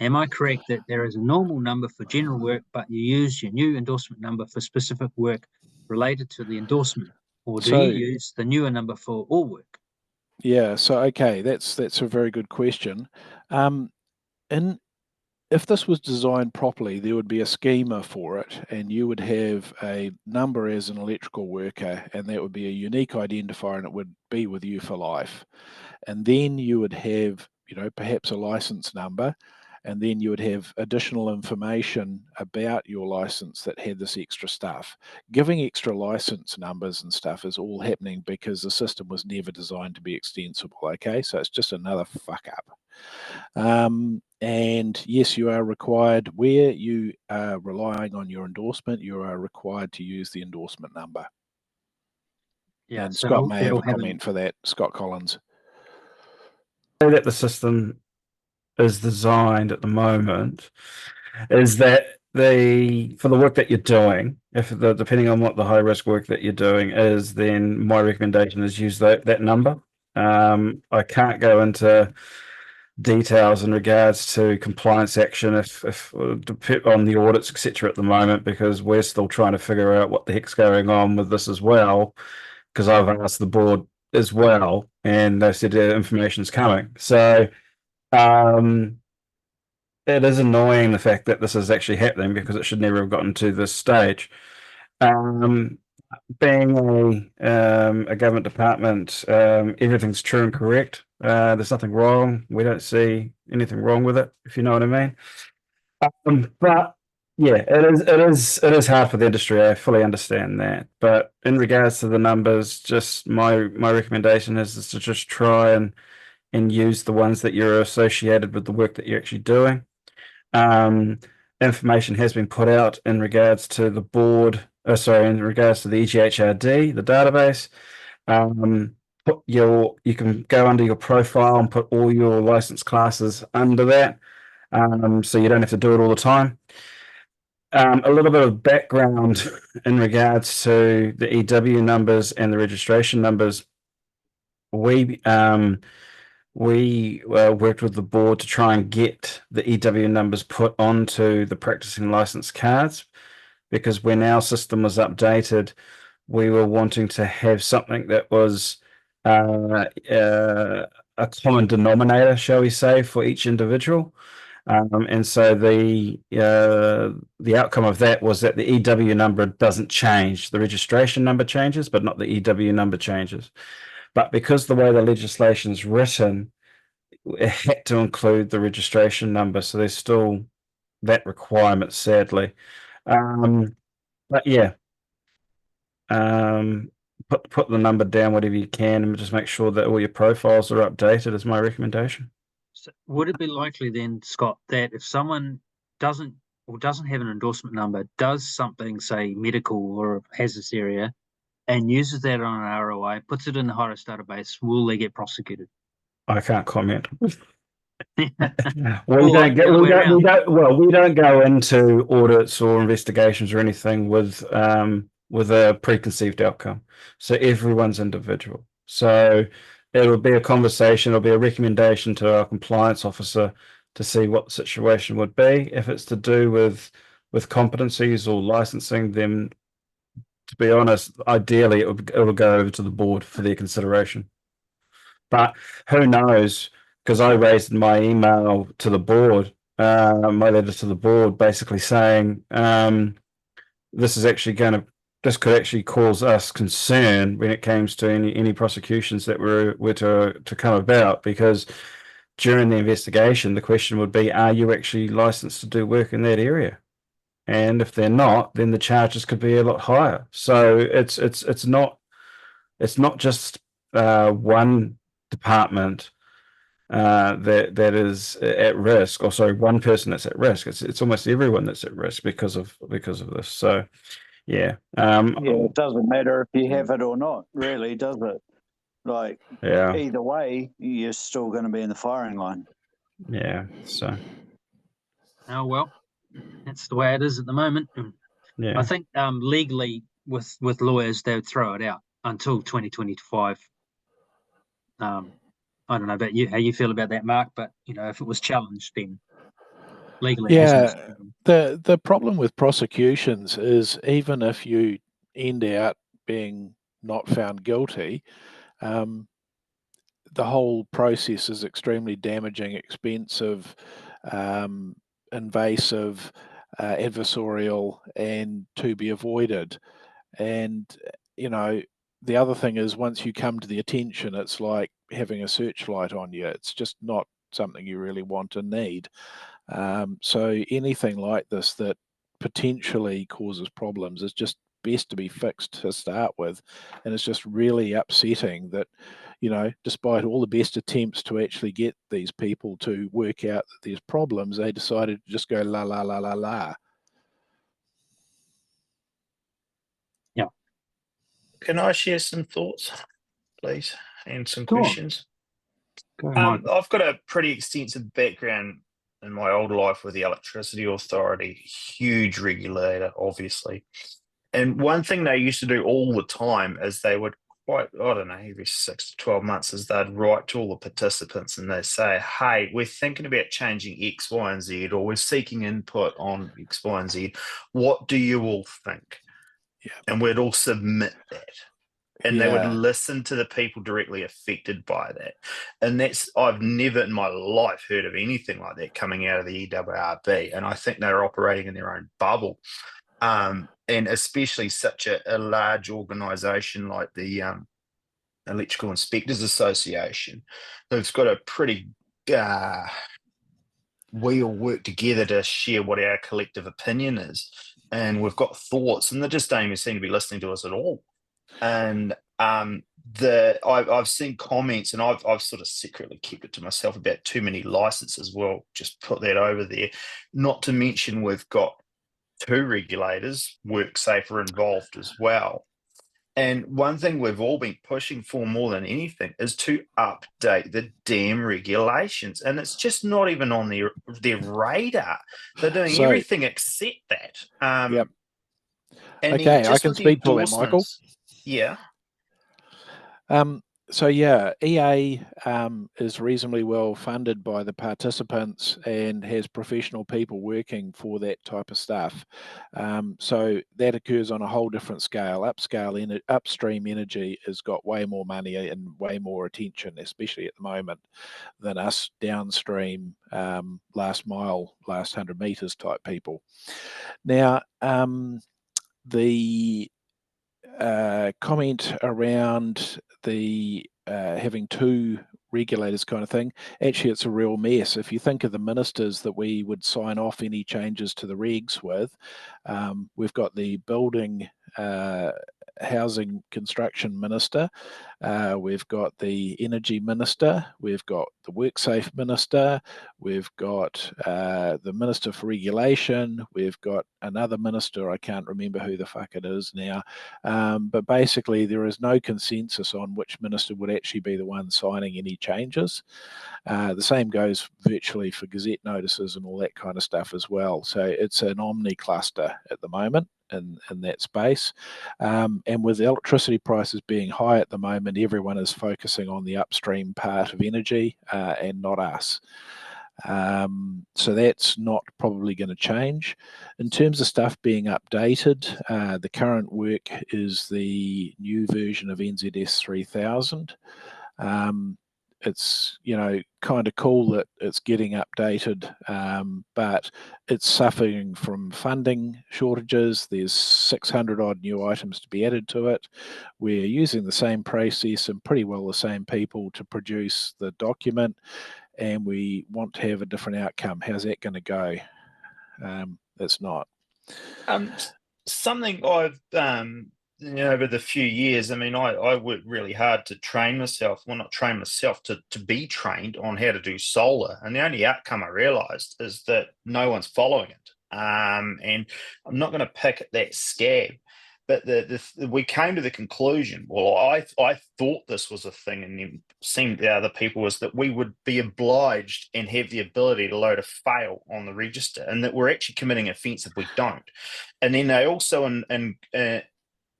Am I correct that there is a normal number for general work, but you use your new endorsement number for specific work related to the endorsement? Or do you use the newer number for all work? Yeah, so okay, that's a very good question. If this was designed properly, there would be a schema for it, and you would have a number as an electrical worker, and that would be a unique identifier, and it would be with you for life. And then you would have, perhaps a license number, and then you would have additional information about your license that had this extra stuff. Giving extra license numbers and stuff is all happening because the system was never designed to be extensible, okay? So it's just another fuck up. And yes, you are required, where you are relying on your endorsement, you are required to use the endorsement number. Yeah, and so Scott may have it'll a comment for that, Scott Collins. The way that the system is designed at the moment is that for the work that you're doing, depending on what the high risk work that you're doing is, then my recommendation is use that number. I can't go into details in regards to compliance action if on the audits, etc. at the moment, because we're still trying to figure out what the heck's going on with this as well, because I've asked the board as well, and they said information's coming. So it is annoying the fact that this is actually happening, because it should never have gotten to this stage. Being a government department, everything's true and correct. There's nothing wrong. We don't see anything wrong with it, if you know what I mean. But yeah, it is hard for the industry. I fully understand that. But in regards to the numbers, just my recommendation is to just try and use the ones that you're associated with the work that you're actually doing. Information has been put out in regards to the board, in regards to the EGHRD, the database. You can go under your profile and put all your license classes under that, so you don't have to do it all the time. A little bit of background in regards to the EW numbers and the registration numbers. We worked with the board to try and get the EW numbers put onto the practicing license cards, because when our system was updated, we were wanting to have something that was a common denominator, shall we say, for each individual. And so the outcome of that was that the EW number doesn't change. The registration number changes, but not the EW number changes. But because the way the legislation is written, it had to include the registration number, so there's still that requirement, sadly. But yeah, put the number down whatever you can, and just make sure that all your profiles are updated is my recommendation. So would it be likely then, Scott, that if someone doesn't have an endorsement number, does something, say medical or a hazardous area, and uses that on an ROI, puts it in the high-risk database, will they get prosecuted? I can't comment. We don't go into audits or investigations or anything with a preconceived outcome. So everyone's individual. So it'll be a conversation, it'll be a recommendation to our compliance officer to see what the situation would be. If it's to do with competencies or licensing, then to be honest, ideally it will go over to the board for their consideration. But who knows? Because I raised in my email to the board, my letter to the board, basically saying this could actually cause us concern when it comes to any prosecutions that were to come about, because during the investigation, the question would be, are you actually licensed to do work in that area? And if they're not, then the charges could be a lot higher. So it's not just one department that is at risk, or sorry, one person that's at risk. It's almost everyone that's at risk because of this. So yeah. Yeah, it doesn't matter if you have it or not, really, does it? Like, yeah, either way, you're still going to be in the firing line. yeah. So Oh well, that's the way it is at the moment. yeah, I think legally with lawyers they would throw it out until 2025. I don't know about you, how you feel about that, Mark, but if it was challenged, then legally it wasn't. The problem with prosecutions is even if you end out being not found guilty, the whole process is extremely damaging, expensive, invasive, adversarial, and to be avoided. And the other thing is, once you come to the attention, it's like having a searchlight on you. It's just not something you really want and need. So anything like this that potentially causes problems is just best to be fixed to start with. And it's just really upsetting that, despite all the best attempts to actually get these people to work out that there's problems, they decided to just go la la la la la. Yeah. Can I share some thoughts, please, and some Sure. questions? Go ahead. I've got a pretty extensive background in my old life with the Electricity Authority, huge regulator, obviously. And one thing they used to do all the time is they would every 6 to 12 months, is they'd write to all the participants and they'd say, hey, we're thinking about changing X, Y, and Z, or we're seeking input on X, Y, and Z. What do you all think? Yeah. And we'd all submit that. And they would Yeah. listen to the people directly affected by that. And I've never in my life heard of anything like that coming out of the EWRB. And I think they're operating in their own bubble. And especially such a large organisation like the Electrical Inspectors Association, who's got a pretty we all work together to share what our collective opinion is, and we've got thoughts, and they just don't even seem to be listening to us at all. And I've seen comments, and I've sort of secretly kept it to myself about too many licenses. Well, just put that over there. Not to mention we've got 2 regulators, WorkSafe, are involved as well. And one thing we've all been pushing for more than anything is to update the damn regulations. And it's just not even on their radar. They're doing everything except that. Yep. And okay, I can speak to that, Michael. Yeah. So yeah, EA is reasonably well funded by the participants and has professional people working for that type of stuff. So that occurs on a whole different scale. Upstream energy has got way more money and way more attention, especially at the moment, than us downstream, last mile, last 100 meters type people. Now, the comment around the having 2 regulators kind of thing, actually it's a real mess. If you think of the ministers that we would sign off any changes to the regs with, we've got the building, housing construction minister, we've got the energy minister, we've got the WorkSafe minister, we've got the minister for regulation, we've got another minister, I can't remember who the fuck it is now, but basically there is no consensus on which minister would actually be the one signing any changes. The same goes virtually for gazette notices and all that kind of stuff as well. So it's an omni cluster at the moment in that space. And with electricity prices being high at the moment, everyone is focusing on the upstream part of energy and not us. So that's not probably going to change. In terms of stuff being updated, the current work is the new version of NZS 3000. It's kind of cool that it's getting updated, but it's suffering from funding shortages. There's 600 odd new items to be added to it. We're using the same process and pretty well the same people to produce the document, and we want to have a different outcome. How's that going to go? It's not. Something I've over the few years, I mean, I worked really hard to train myself, well, not train myself, to be trained on how to do solar. And the only outcome I realized is that no one's following it. And I'm not going to pick at that scab, but we came to the conclusion, well, I thought this was a thing, and it seemed the other people was that we would be obliged and have the ability to load a fail on the register, and that we're actually committing offence if we don't. And then they also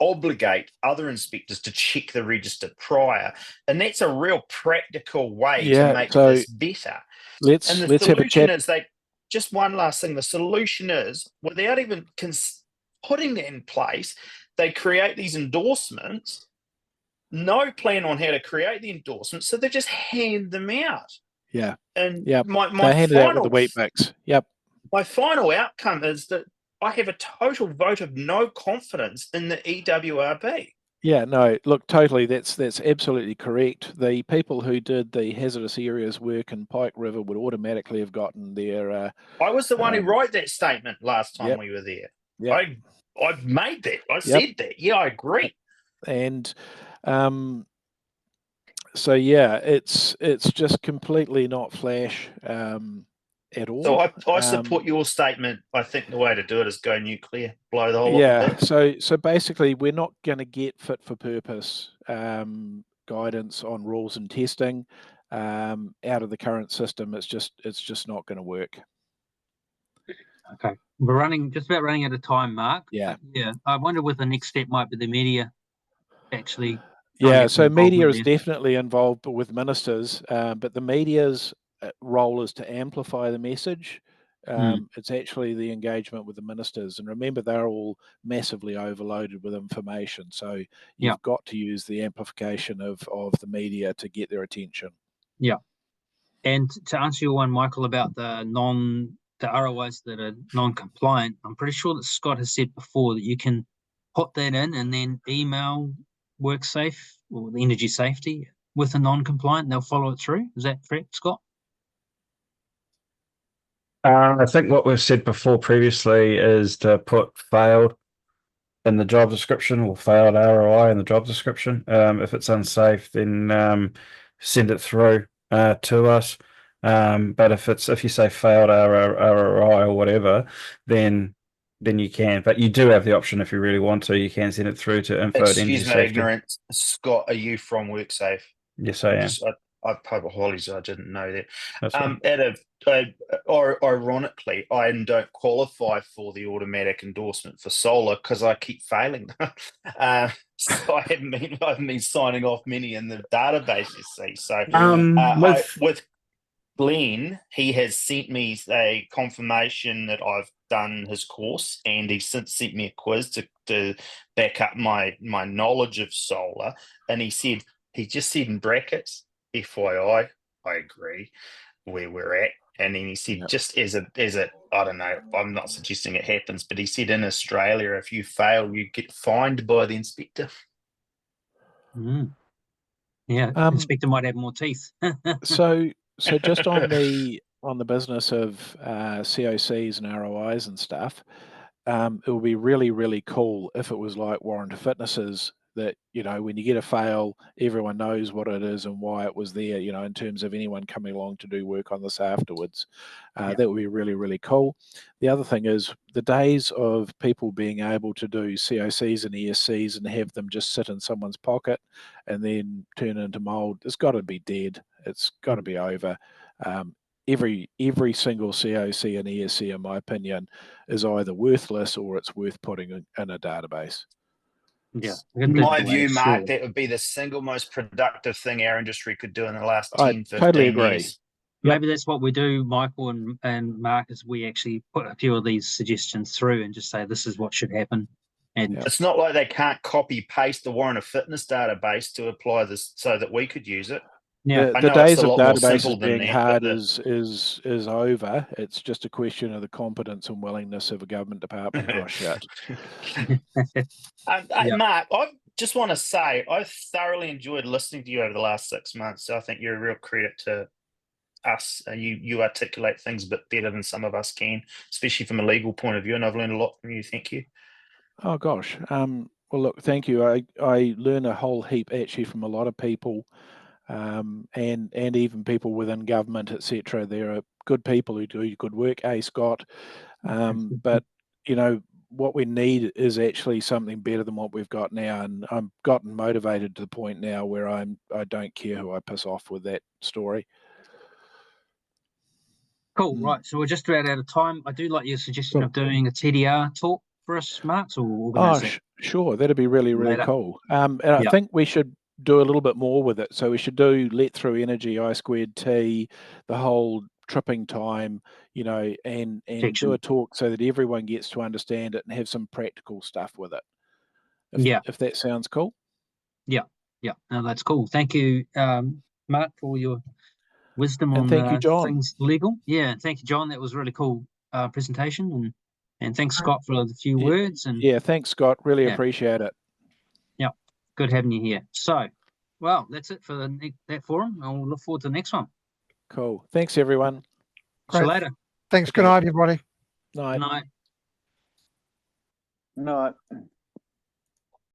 obligate other inspectors to check the register prior, and that's a real practical way to make this better. Let's and the have a solution chat. is just one last thing. The solution is, without even putting that in place, they create these endorsements, no plan on how to create the endorsements, so they just hand them out. Yeah. And yeah, my they handed out with the final wheat bix. Yep. my final outcome is that I have a total vote of no confidence in the EWRB. Yeah, no, look, totally. That's absolutely correct. The people who did the hazardous areas work in Pike River would automatically have gotten their. I was the one who wrote that statement last time we were there. Yep. I've made that. I said that. Yeah, I agree. And so yeah, it's just completely not flash at all. So I support your statement. I think the way to do it is go nuclear, blow the whole yeah. lot back. So basically, we're not going to get fit for purpose guidance on rules and testing out of the current system. It's just not going to work. Okay, we're just about running out of time, Mark. Yeah. Yeah. I wonder what the next step might be. The media actually. Yeah, so media is definitely involved with ministers, but the media's role is to amplify the message. It's actually the engagement with the ministers, and remember, they're all massively overloaded with information. So you've got to use the amplification of the media to get their attention. Yeah, and to answer your one, Michael, about the ROIs that are non-compliant, I'm pretty sure that Scott has said before that you can put that in and then email WorkSafe or the Energy Safety with a non-compliant, and they'll follow it through. Is that correct, Scott? I think what we've said before previously is to put failed in the job description or failed ROI in the job description. If it's unsafe, then send it through to us. But if you say failed ROI or whatever, then you can. But you do have the option if you really want to. You can send it through to info at Energy Excuse my Safety. ignorance. Scott, are you from WorkSafe? Yes, I am. I apologize, I didn't know that. That's right. Ironically, I don't qualify for the automatic endorsement for solar because I keep failing. So I haven't been signing off many in the database, you see. So with Glenn, he has sent me a confirmation that I've done his course, and he's since sent me a quiz to back up my knowledge of solar. And he just said in brackets, FYI, I agree where we're at. And then he said, just as a, I don't know, I'm not suggesting it happens, but he said in Australia, if you fail, you get fined by the inspector. Yeah, inspector might have more teeth. So just on the business of COCs and ROIs and stuff, it would be really, really cool if it was like warrant of fitnesses, that, when you get a fail, everyone knows what it is and why it was there, in terms of anyone coming along to do work on this afterwards. That would be really, really cool. The other thing is the days of people being able to do COCs and ESCs and have them just sit in someone's pocket and then turn into mold, it's got to be dead. It's got to be over. Every single COC and ESC, in my opinion, is either worthless or it's worth putting in a database. Yeah. In my view, Mark, that would be the single most productive thing our industry could do in the last 10, 15 totally agree. years. Maybe that's what we do, Michael and Mark, is we actually put a few of these suggestions through and just say this is what should happen. And it's not like they can't copy paste the warrant of fitness database to apply this so that we could use it. Yeah, the days of databases being hard is over. It's just a question of the competence and willingness of a government department to rush out. Mark, I just want to say I thoroughly enjoyed listening to you over the last 6 months. So I think you're a real credit to us. You articulate things a bit better than some of us can, especially from a legal point of view. And I've learned a lot from you. Thank you. Oh gosh. Well, look, thank you. I learn a whole heap actually from a lot of people, and even people within government, etc. There are good people who do good work, Scott. But you know, what we need is actually something better than what we've got now. And I've gotten motivated to the point now where I don't care who I piss off with that story. Cool. Right. So we're just about out of time. I do like your suggestion of doing a TDR talk for us, Mark. So we'll organise that. Sure. That'd be really, really Later. cool. And I think we should do a little bit more with it. So we should do let through energy, I2T, the whole tripping time, you know, and do a talk so that everyone gets to understand it and have some practical stuff with it. If that sounds cool. Yeah. No, that's cool. Thank you, Mark, for your wisdom and on thank you, John. things legal. Yeah, thank you, John. That was a really cool presentation, and thanks, Scott, for the few words. And thanks, Scott. Really appreciate it. Yeah, good having you here. So, well, that's it for that forum. I'll look forward to the next one. Cool. Thanks, everyone. See you later. Thanks. Good night, everybody. Night. Night. Night.